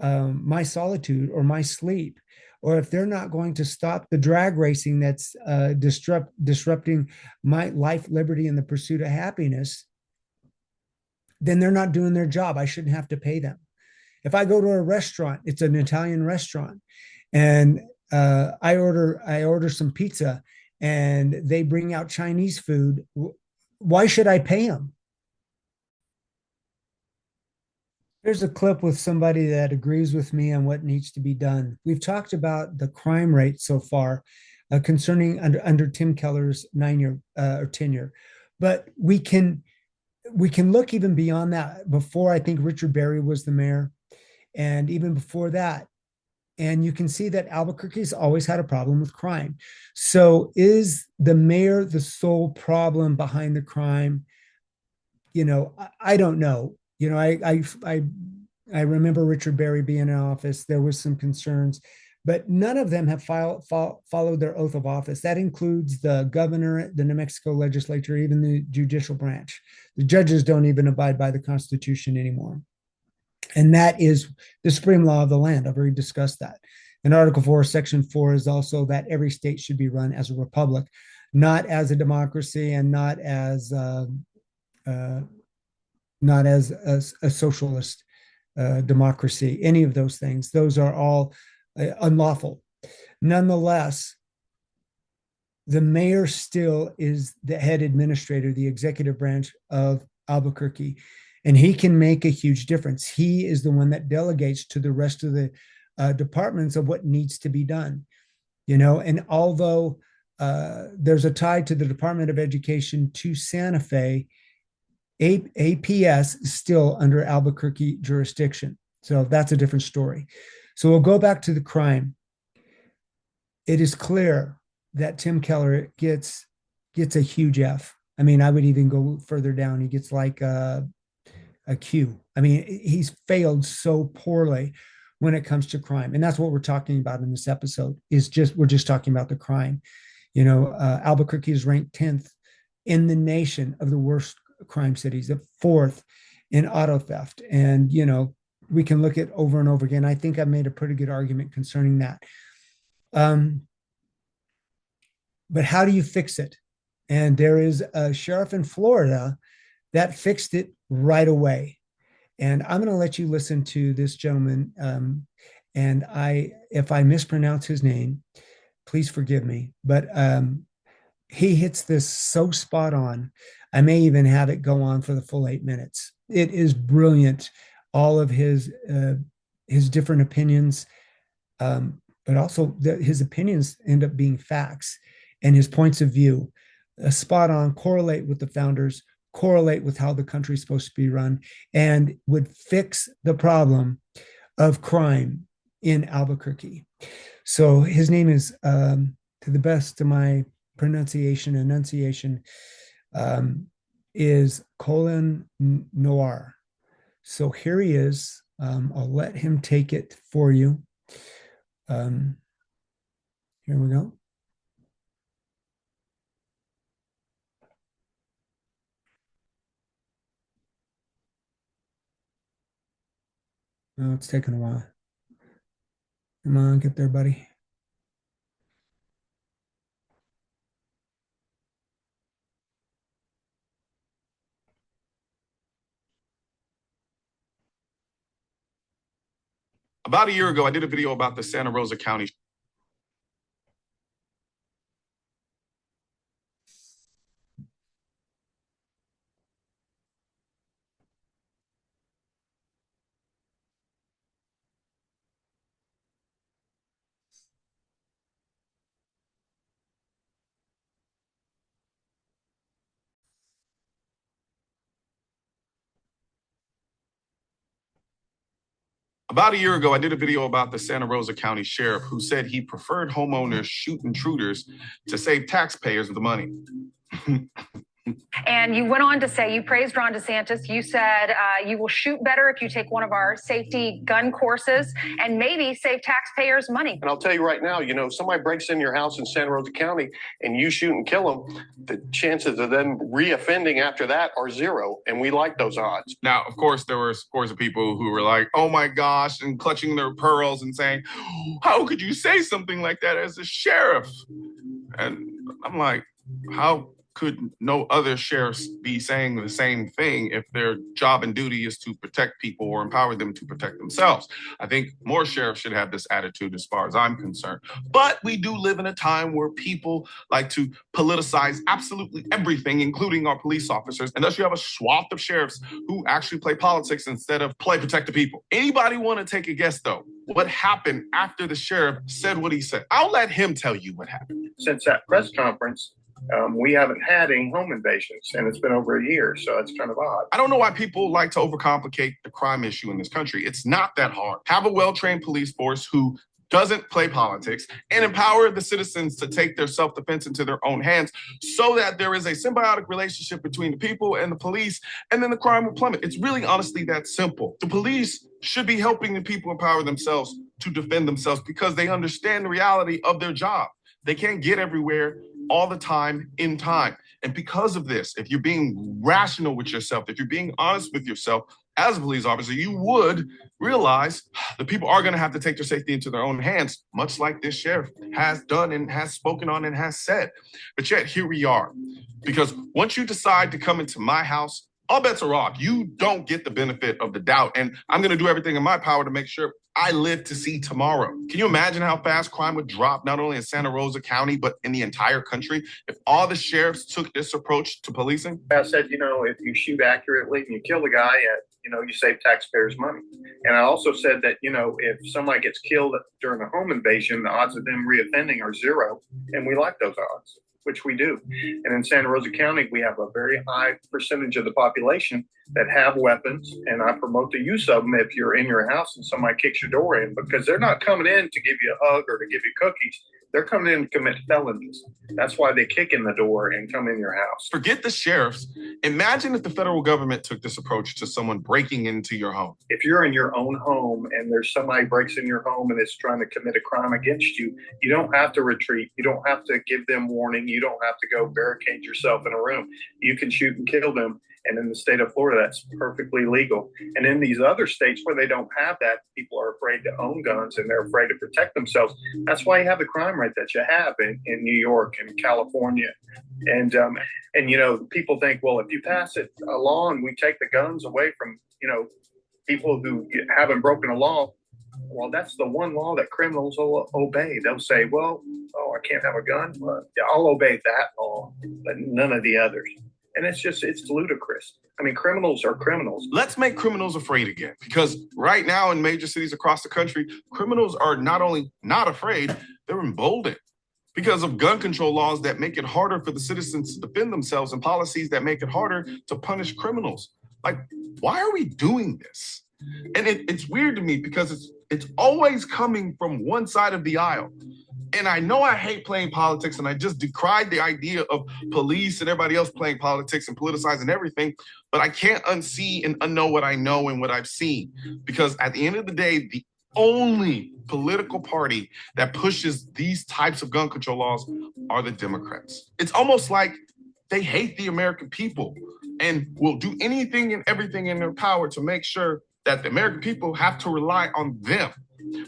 my solitude or my sleep, or if they're not going to stop the drag racing that's disrupting my life, liberty, and the pursuit of happiness, then they're not doing their job. I shouldn't have to pay them. If I go to a restaurant, it's an Italian restaurant, and I order some pizza, and they bring out Chinese food. Why should I pay them? There's a clip with somebody that agrees with me on what needs to be done. We've talked about the crime rate so far concerning under Tim Keller's 9-year or tenure, but we can look even beyond that. Before, I think Richard Berry was the mayor, and even before that, and you can see that Albuquerque's always had a problem with crime. So is the mayor the sole problem behind the crime? I don't know. I remember Richard Berry being in office. There was some concerns, but none of them have followed their oath of office. That includes the governor, the New Mexico legislature, even the judicial branch. The judges don't even abide by the Constitution anymore. And that is the supreme law of the land. I've already discussed that. And Article 4, Section 4 is also that every state should be run as a republic, not as a democracy, and not as a socialist democracy. Any of those things, those are all unlawful. Nonetheless, the mayor still is the head administrator, the executive branch of Albuquerque, and he can make a huge difference. He is the one that delegates to the rest of the departments of what needs to be done. And although there's a tie to the Department of Education to Santa Fe, APS is still under Albuquerque jurisdiction. So that's a different story. So we'll go back to the crime. It is clear that Tim Keller gets a huge F. I mean, I would even go further down. He gets like a Q. I mean, he's failed so poorly when it comes to crime. And that's what we're talking about in this episode, we're just talking about the crime. Albuquerque is ranked 10th in the nation of the worst crime cities, the 4th in auto theft. And, we can look at over and over again. I think I've made a pretty good argument concerning that. But how do you fix it? And there is a sheriff in Florida that fixed it right away. And I'm going to let you listen to this gentleman. And if I mispronounce his name, please forgive me. But he hits this so spot on. I may even have it go on for the full 8 minutes. It is brilliant. All of his different opinions, but also his opinions end up being facts, and his points of view, spot on, correlate with the founders, correlate with how the country is supposed to be run, and would fix the problem of crime in Albuquerque. So his name is, to the best of my enunciation, is Colin Noir. So here he is. I'll let him take it for you. Here we go. Oh, it's taking a while. Come on, get there, buddy. About a year ago, I did a video about the Santa Rosa County. About a year ago, I did a video about the Santa Rosa County Sheriff who said he preferred homeowners shoot intruders to save taxpayers the money. And you went on to say, you praised Ron DeSantis. You said you will shoot better if you take one of our safety gun courses and maybe save taxpayers money. And I'll tell you right now, somebody breaks in your house in Santa Rosa County and you shoot and kill them, the chances of them reoffending after that are zero. And we like those odds. Now, of course, there were scores of people who were like, oh my gosh, and clutching their pearls and saying, how could you say something like that as a sheriff? And I'm like, how could no other sheriffs be saying the same thing if their job and duty is to protect people or empower them to protect themselves? I think more sheriffs should have this attitude as far as I'm concerned. But we do live in a time where people like to politicize absolutely everything, including our police officers. And thus you have a swath of sheriffs who actually play politics instead of protect the people. Anybody want to take a guess, though? What happened after the sheriff said what he said? I'll let him tell you what happened. Since that press conference, we haven't had any home invasions, and it's been over a year, so it's kind of odd. I don't know why people like to overcomplicate the crime issue in this country. It's not that hard. Have a well-trained police force who doesn't play politics and empower the citizens to take their self-defense into their own hands so that there is a symbiotic relationship between the people and the police, and then the crime will plummet. It's really honestly that simple. The police should be helping the people empower themselves to defend themselves because they understand the reality of their job. They can't get everywhere all the time in time. And because of this, if you're being rational with yourself, if you're being honest with yourself as a police officer, you would realize the people are going to have to take their safety into their own hands, much like this sheriff has done and has spoken on and has said. But yet here we are, because once you decide to come into my house, all bets are off. You don't get the benefit of the doubt. And I'm going to do everything in my power to make sure I live to see tomorrow. Can you imagine how fast crime would drop, not only in Santa Rosa County, but in the entire country, if all the sheriffs took this approach to policing? I said, if you shoot accurately and you kill the guy, you save taxpayers money. And I also said that, if somebody gets killed during a home invasion, the odds of them reoffending are zero. And we like those odds, which we do. And in Santa Rosa County, we have a very high percentage of the population that have weapons. And I promote the use of them if you're in your house and somebody kicks your door in, because they're not coming in to give you a hug or to give you cookies. They're coming in to commit felonies. That's why they kick in the door and come in your house. Forget the sheriffs. Imagine if the federal government took this approach to someone breaking into your home. If you're in your own home and there's somebody breaks in your home and is trying to commit a crime against you, you don't have to retreat. You don't have to give them warning. You don't have to go barricade yourself in a room. You can shoot and kill them. And in the state of Florida, that's perfectly legal. And in these other states where they don't have that, people are afraid to own guns and they're afraid to protect themselves. That's why you have the crime rate that you have in New York and California. And people think, well, if you pass it a law and we take the guns away from, people who haven't broken a law, well, that's the one law that criminals will obey. They'll say, well, I can't have a gun. Well, yeah, I'll obey that law, but none of the others. And it's ludicrous. I mean, criminals are criminals. Let's make criminals afraid again, because right now in major cities across the country, criminals are not only not afraid, they're emboldened because of gun control laws that make it harder for the citizens to defend themselves and policies that make it harder to punish criminals. Like, why are we doing this? And it's weird to me because it's always coming from one side of the aisle. And I know I hate playing politics, and I just decried the idea of police and everybody else playing politics and politicizing everything, but I can't unsee and unknow what I know and what I've seen. Because at the end of the day, the only political party that pushes these types of gun control laws are the Democrats. It's almost like they hate the American people and will do anything and everything in their power to make sure that the American people have to rely on them.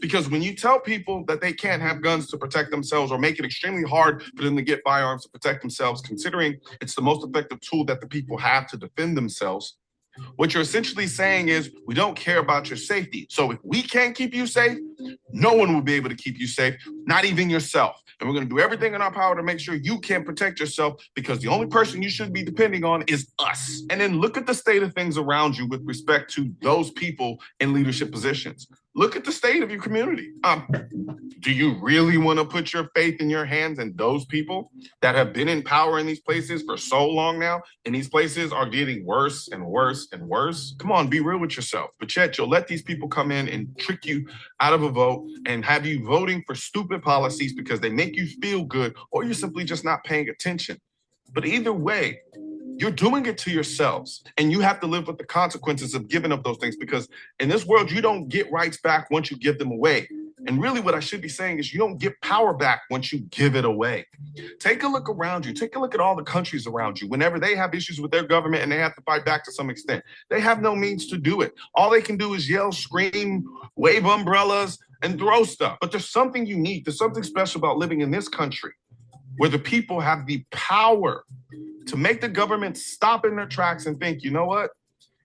Because when you tell people that they can't have guns to protect themselves or make it extremely hard for them to get firearms to protect themselves, considering it's the most effective tool that the people have to defend themselves, what you're essentially saying is we don't care about your safety. So if we can't keep you safe, no one will be able to keep you safe, not even yourself. And we're going to do everything in our power to make sure you can protect yourself, because the only person you should be depending on is us. And then look at the state of things around you with respect to those people in leadership positions. Look at the state of your community. Do you really want to put your faith in your hands and those people that have been in power in these places for so long now, and these places are getting worse and worse and worse? Come on, be real with yourself. But yet you'll let these people come in and trick you out of a vote and have you voting for stupid policies because they make you feel good, or you're simply just not paying attention. But either way, You're doing it to yourselves, and you have to live with the consequences of giving up those things, because in this world, you don't get rights back once you give them away. And really what I should be saying is you don't get power back once you give it away. Take a look around you. Take a look at all the countries around you. Whenever they have issues with their government and they have to fight back to some extent, they have no means to do it. All they can do is yell, scream, wave umbrellas, and throw stuff. But there's something unique. There's something special about living in this country where the people have the power to make the government stop in their tracks and think, you know what?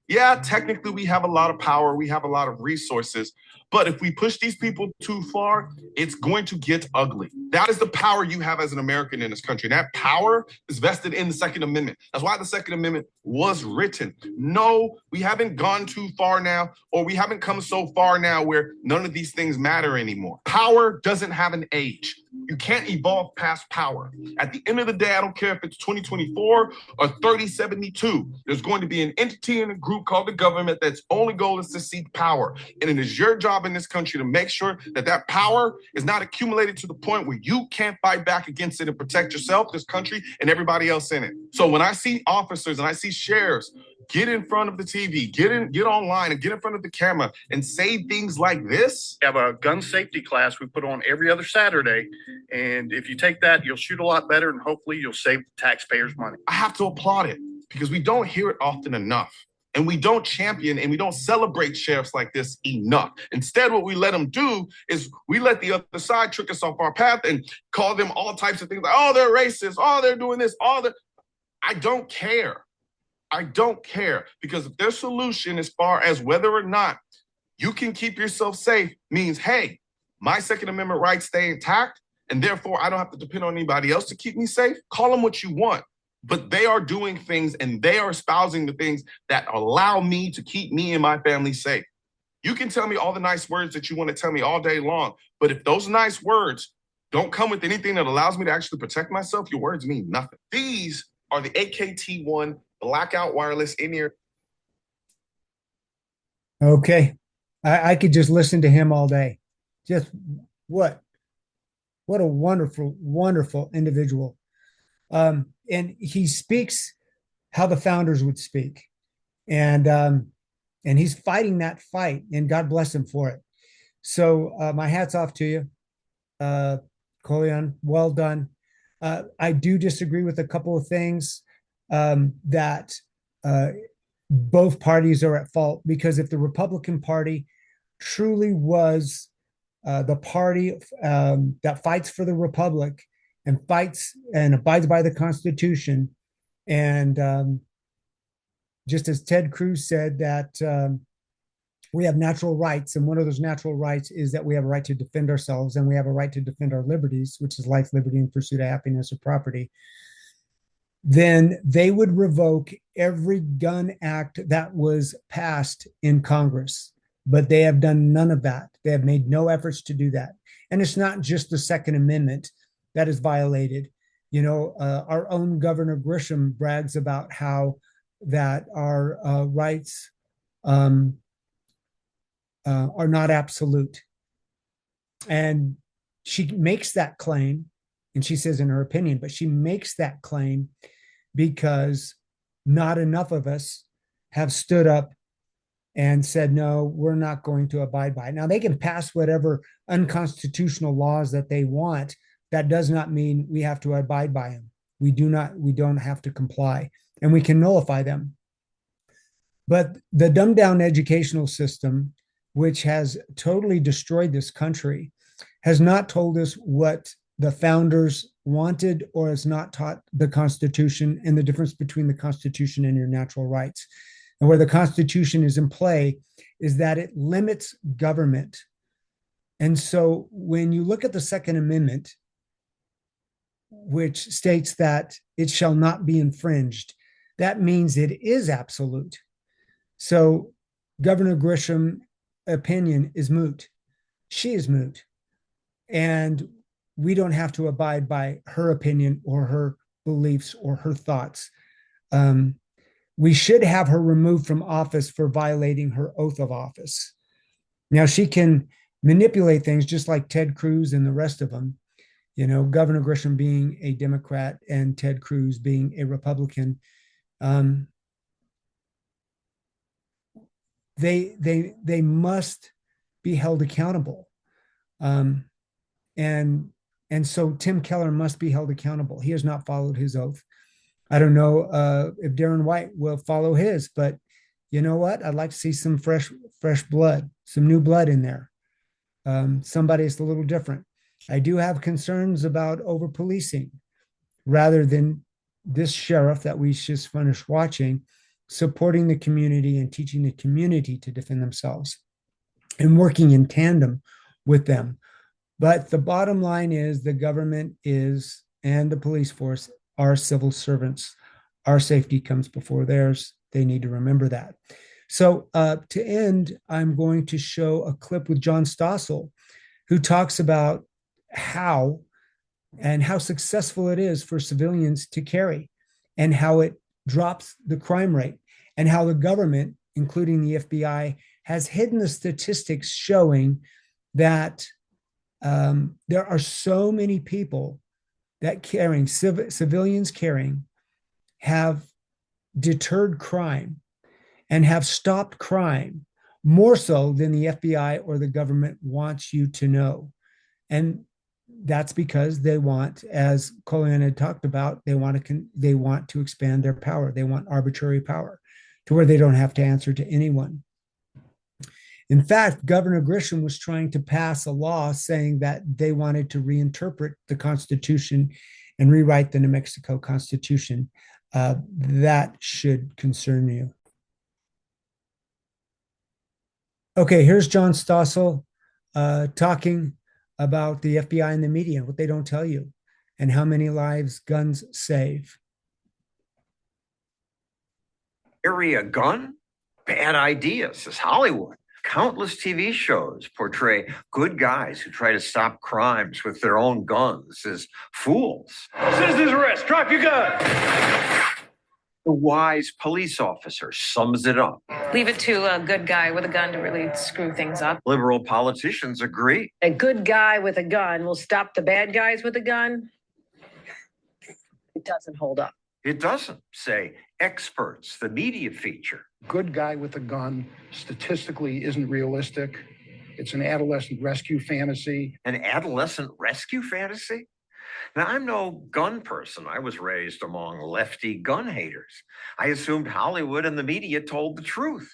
Yeah, technically we have a lot of power. We have a lot of resources. But if we push these people too far, it's going to get ugly. That is the power you have as an American in this country. And that power is vested in the Second Amendment. That's why the Second Amendment was written. No, we haven't gone too far now, or we haven't come so far now where none of these things matter anymore. Power doesn't have an age. You can't evolve past power. At the end of the day, I don't care if it's 2024 or 3072, there's going to be an entity in a group called the government that's only goal is to seek power. And it is your job in this country to make sure that that power is not accumulated to the point where you can't fight back against it and protect yourself, this country, and everybody else in it. So when I see officers and I see sheriffs get in front of the TV, get online and get in front of the camera and say things like this. We have a gun safety class we put on every other Saturday. And if you take that, you'll shoot a lot better and hopefully you'll save the taxpayers money. I have to applaud it because we don't hear it often enough. And we don't champion and we don't celebrate sheriffs like this enough. Instead, what we let them do is we let the other side trick us off our path and call them all types of things like, oh, they're racist, oh, they're doing this, I don't care. I don't care, because if their solution as far as whether or not you can keep yourself safe means, hey, my Second Amendment rights stay intact, and therefore I don't have to depend on anybody else to keep me safe, call them what you want. But they are doing things and they are espousing the things that allow me to keep me and my family safe. You can tell me all the nice words that you want to tell me all day long, but if those nice words don't come with anything that allows me to actually protect myself, your words mean nothing. These are the AKT1 blackout wireless in-ear. Okay. I could just listen to him all day. Just what a wonderful, wonderful individual. And he speaks how the founders would speak. And he's fighting that fight, and God bless him for it. So my hat's off to you, Colion. Well done. I do disagree with a couple of things that both parties are at fault, because if the Republican Party truly was the party that fights for the Republic and fights and abides by the Constitution, and just as Ted Cruz said that we have natural rights, and one of those natural rights is that we have a right to defend ourselves, and we have a right to defend our liberties, which is life, liberty, and pursuit of happiness or property, then they would revoke every gun act that was passed in Congress. But they have done none of that. They have made no efforts to do that. And it's not just the Second Amendment that is violated. You know, our own Governor Grisham brags about how that our rights are not absolute. And she makes that claim, and she says in her opinion, but she makes that claim because not enough of us have stood up and said, no, we're not going to abide by it. Now, they can pass whatever unconstitutional laws that they want. That does not mean we have to abide by them. We don't have to comply, and we can nullify them. But the dumbed down educational system, which has totally destroyed this country, has not told us what the founders wanted, or has not taught the Constitution and the difference between the Constitution and your natural rights. And where the Constitution is in play is that it limits government. And so when you look at the Second Amendment, which states that it shall not be infringed, that means it is absolute. So Governor Grisham's opinion is moot. She is moot. And we don't have to abide by her opinion or her beliefs or her thoughts. We should have her removed from office for violating her oath of office. Now, she can manipulate things just like Ted Cruz and the rest of them. You know, Governor Grisham being a Democrat and Ted Cruz being a Republican, They must be held accountable. And so Tim Keller must be held accountable. He has not followed his oath. I don't know if Darren White will follow his, but you know what? I'd like to see some fresh blood, some new blood in there. Somebody is a little different. I do have concerns about over policing rather than this sheriff that we just finished watching supporting the community and teaching the community to defend themselves and working in tandem with them. But the bottom line is the government is, and the police force are civil servants. Our safety comes before theirs. They need to remember that. So to end, I'm going to show a clip with John Stossel, who talks about how successful it is for civilians to carry and how it drops the crime rate and how the government, including the FBI, has hidden the statistics showing that there are so many people that carrying, civilians carrying, have deterred crime and have stopped crime more so than the FBI or the government wants you to know. And that's because they want, as Colin had talked about, they want to expand their power. They want arbitrary power to where they don't have to answer to anyone. In fact, Governor Grisham was trying to pass a law saying that they wanted to reinterpret the Constitution and rewrite the New Mexico Constitution. That should concern you. Okay, here's John Stossel talking about the FBI and the media, what they don't tell you, and how many lives guns save. Carry a gun? Bad idea, says Hollywood. Countless TV shows portray good guys who try to stop crimes with their own guns as fools. Citizen's arrest, drop your gun. The wise police officer sums it up. Leave it to a good guy with a gun to really screw things up. Liberal politicians agree. A good guy with a gun will stop the bad guys with a gun. It doesn't hold up. It doesn't, say experts, the media feature. Good guy with a gun statistically isn't realistic. It's an adolescent rescue fantasy. An adolescent rescue fantasy? Now, I'm no gun person. I was raised among lefty gun haters. I assumed Hollywood and the media told the truth.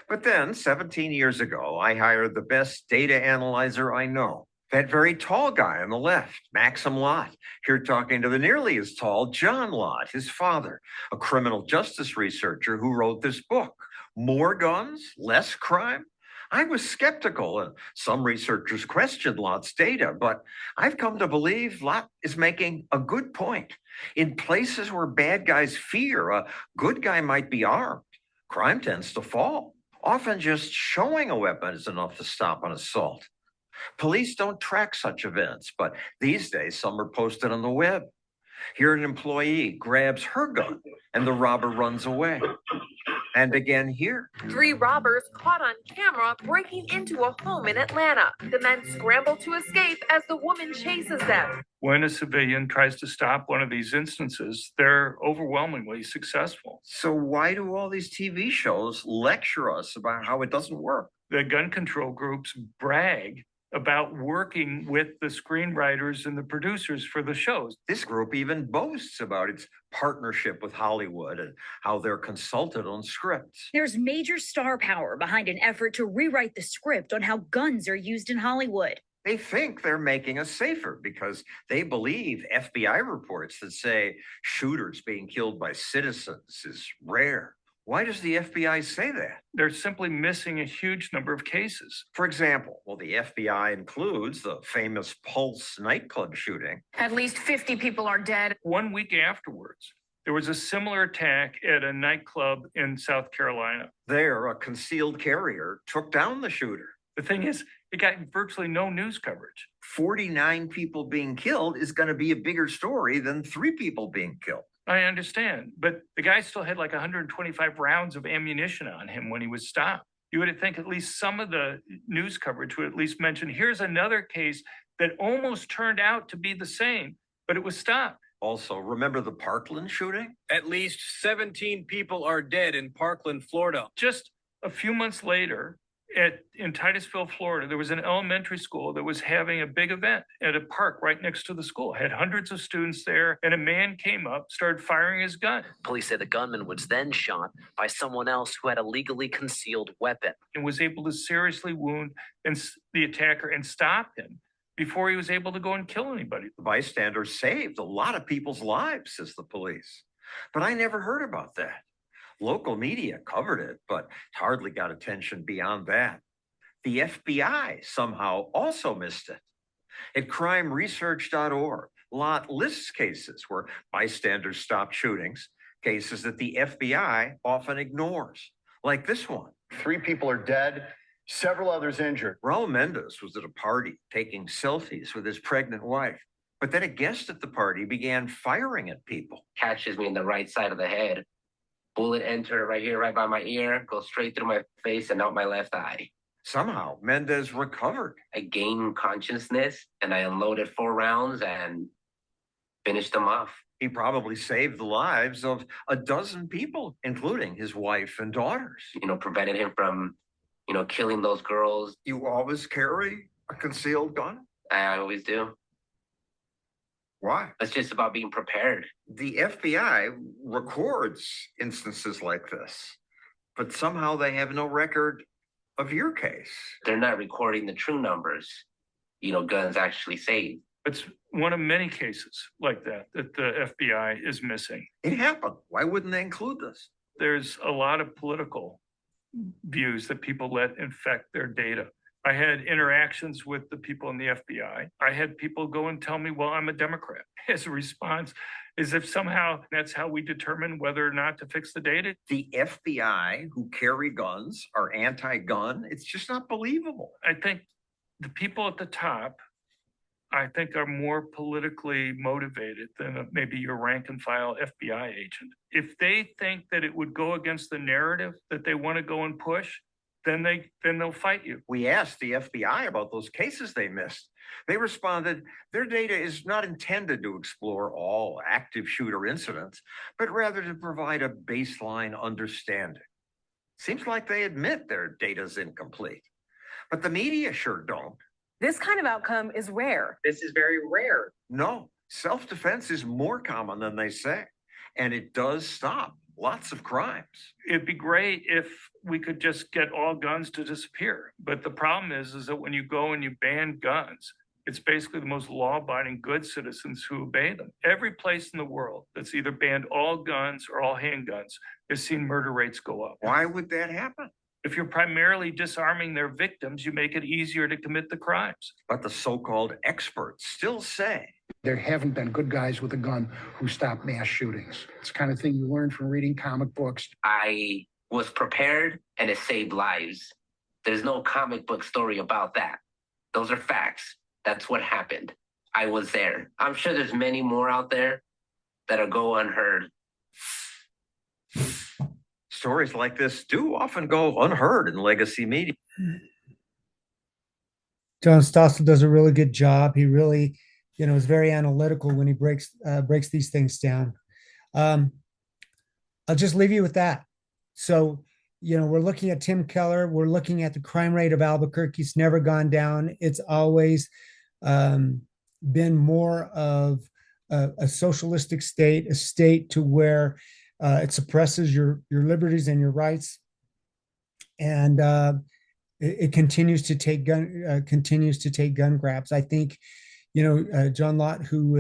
But then, 17 years ago, I hired the best data analyzer I know. That very tall guy on the left, Maxim Lott, here talking to the nearly as tall John Lott, his father, a criminal justice researcher who wrote this book, More Guns, Less Crime? I was skeptical, and some researchers questioned Lott's data, but I've come to believe Lott is making a good point. In places where bad guys fear a good guy might be armed, crime tends to fall. Often just showing a weapon is enough to stop an assault. Police don't track such events, but these days some are posted on the web. Here an employee grabs her gun and the robber runs away. And again here. 3 robbers caught on camera breaking into a home in Atlanta. The men scramble to escape as the woman chases them. When a civilian tries to stop one of these instances, they're overwhelmingly successful. So why do all these TV shows lecture us about how it doesn't work? The gun control groups brag about working with the screenwriters and the producers for the shows. This group even boasts about its partnership with Hollywood and how they're consulted on scripts. There's major star power behind an effort to rewrite the script on how guns are used in Hollywood. They think they're making us safer because they believe FBI reports that say shooters being killed by citizens is rare. Why does the FBI say that? They're simply missing a huge number of cases. For example, well, the FBI includes the famous Pulse nightclub shooting. At least 50 people are dead. 1 week afterwards, there was a similar attack at a nightclub in South Carolina. There, a concealed carrier took down the shooter. The thing is, it got virtually no news coverage. 49 people being killed is going to be a bigger story than 3 people being killed. I understand, but the guy still had like 125 rounds of ammunition on him when he was stopped. You would think at least some of the news coverage would at least mention, here's another case that almost turned out to be the same, but it was stopped. Also, remember the Parkland shooting? At least 17 people are dead in Parkland, Florida. Just a few months later, in Titusville, Florida, there was an elementary school that was having a big event at a park right next to the school. It had hundreds of students there, and a man came up, started firing his gun. Police say the gunman was then shot by someone else who had a legally concealed weapon And was able to seriously wound the attacker and stop him before he was able to go and kill anybody. The bystanders saved a lot of people's lives, says the police. But I never heard about that. Local media covered it, but it hardly got attention beyond that. The FBI somehow also missed it. At crimeresearch.org, Lot lists cases where bystanders stopped shootings, cases that the FBI often ignores, like this one. 3 people are dead, several others injured. Raul Mendez was at a party taking selfies with his pregnant wife, but then a guest at the party began firing at people. Catches me in the right side of the head. Bullet entered right here, right by my ear, goes straight through my face and out my left eye. Somehow, Mendez recovered. I gained consciousness and I unloaded 4 rounds and finished them off. He probably saved the lives of a dozen people, including his wife and daughters. Prevented him from, killing those girls. You always carry a concealed gun? I always do. Why? It's just about being prepared. The FBI records instances like this, but somehow they have no record of your case. They're not recording the true numbers, guns actually saved. It's one of many cases like that the FBI is missing. It happened. Why wouldn't they include this? There's a lot of political views that people let infect their data. I had interactions with the people in the FBI. I had people go and tell me, well, I'm a Democrat. As a response, as if somehow that's how we determine whether or not to fix the data. The FBI who carry guns are anti-gun. It's just not believable. I think the people at the top, are more politically motivated than maybe your rank and file FBI agent. If they think that it would go against the narrative that they want to go and push, then they'll fight you. We asked the FBI about those cases they missed. They responded, their data is not intended to explore all active shooter incidents, but rather to provide a baseline understanding. Seems like they admit their data's incomplete, but the media sure don't. This kind of outcome is rare. This is very rare. No, self-defense is more common than they say, and it does stop lots of crimes. It'd be great if we could just get all guns to disappear. But the problem is that when you go and you ban guns, it's basically the most law-abiding good citizens who obey them. Every place in the world that's either banned all guns or all handguns has seen murder rates go up. Why would that happen? If you're primarily disarming their victims, you make it easier to commit the crimes. But the so-called experts still say there haven't been good guys with a gun who stop mass shootings. It's the kind of thing you learn from reading comic books. I was prepared and it saved lives. There's no comic book story about that. Those are facts. That's what happened. I was there. I'm sure there's many more out there that'll go unheard. Stories like this do often go unheard in legacy media. John Stossel does a really good job. He really, is very analytical when he breaks these things down. I'll just leave you with that. So, we're looking at Tim Keller. We're looking at the crime rate of Albuquerque. It's never gone down. It's always been more of a socialistic state, a state to where it suppresses your liberties and your rights, and it continues to take gun grabs. I think, John Lott, who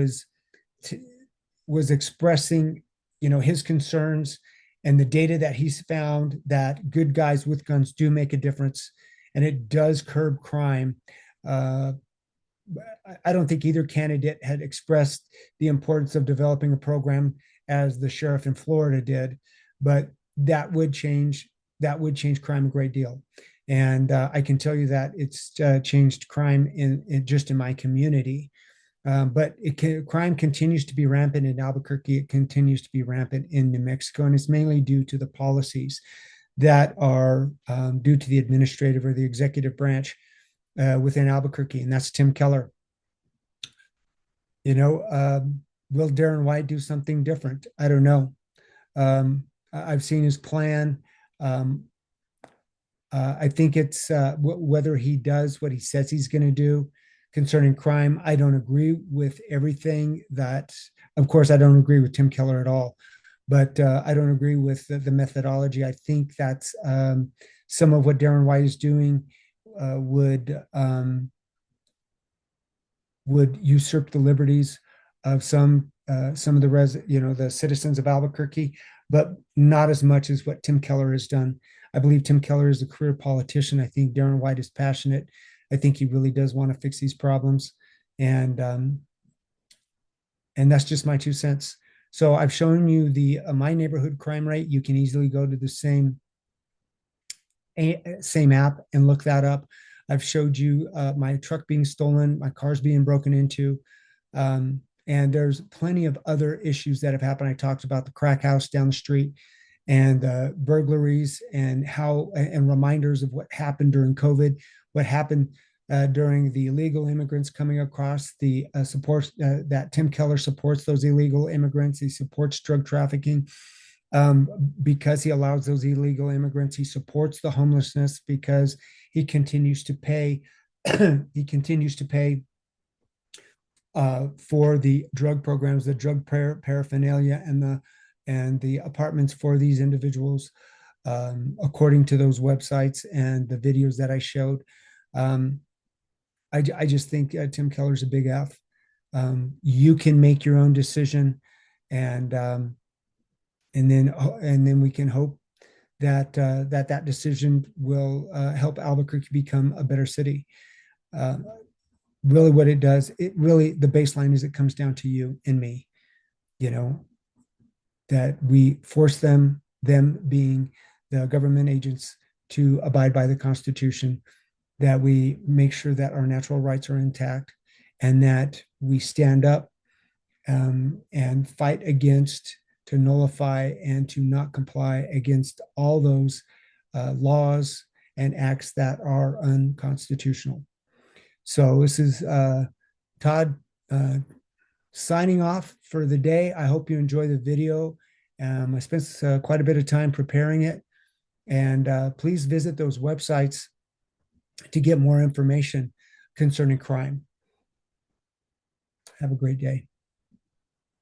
was expressing, his concerns and the data that he's found that good guys with guns do make a difference, and it does curb crime. I don't think either candidate had expressed the importance of developing a program as the sheriff in Florida did, but that would change crime a great deal. And I can tell you that it's changed crime in just in my community. But crime continues to be rampant in Albuquerque. It continues to be rampant in New Mexico, and it's mainly due to the policies that are due to the administrative or the executive branch will Darren White do something different? I don't know. I've seen his plan. I think it's whether he does what he says he's going to do concerning crime. I don't agree with everything that, of course, I don't agree with Tim Keller at all, but I don't agree with the methodology. I think that's some of what Darren White is doing would usurp the liberties of some of the the citizens of Albuquerque, but not as much as what Tim Keller has done. I believe Tim Keller is a career politician. I think Darren White is passionate. I think he really does want to fix these problems, and that's just my 2 cents. So I've shown you the my neighborhood crime rate. You can easily go to the same app and look that up. I've showed you my truck being stolen, my cars being broken into, and there's plenty of other issues that have happened. I talked about the crack house down the street and burglaries and reminders of what happened during COVID, what happened during the illegal immigrants coming across, the support that Tim Keller supports those illegal immigrants. He supports drug trafficking because he allows those illegal immigrants. He supports the homelessness because he continues to pay. He continues to pay for the drug programs, the drug paraphernalia, and the apartments for these individuals, according to those websites and the videos that I showed. I just think Tim Keller's a big F. You can make your own decision, and then we can hope that that decision will help Albuquerque become a better city. Really, what it does, the baseline is it comes down to you and me. That we force them being the government agents, to abide by the Constitution, that we make sure that our natural rights are intact, and that we stand up and fight against, to nullify and to not comply against all those laws and acts that are unconstitutional. So this is Todd signing off for the day. I hope you enjoy the video. I spent quite a bit of time preparing it, and please visit those websites to get more information concerning crime. Have a great day.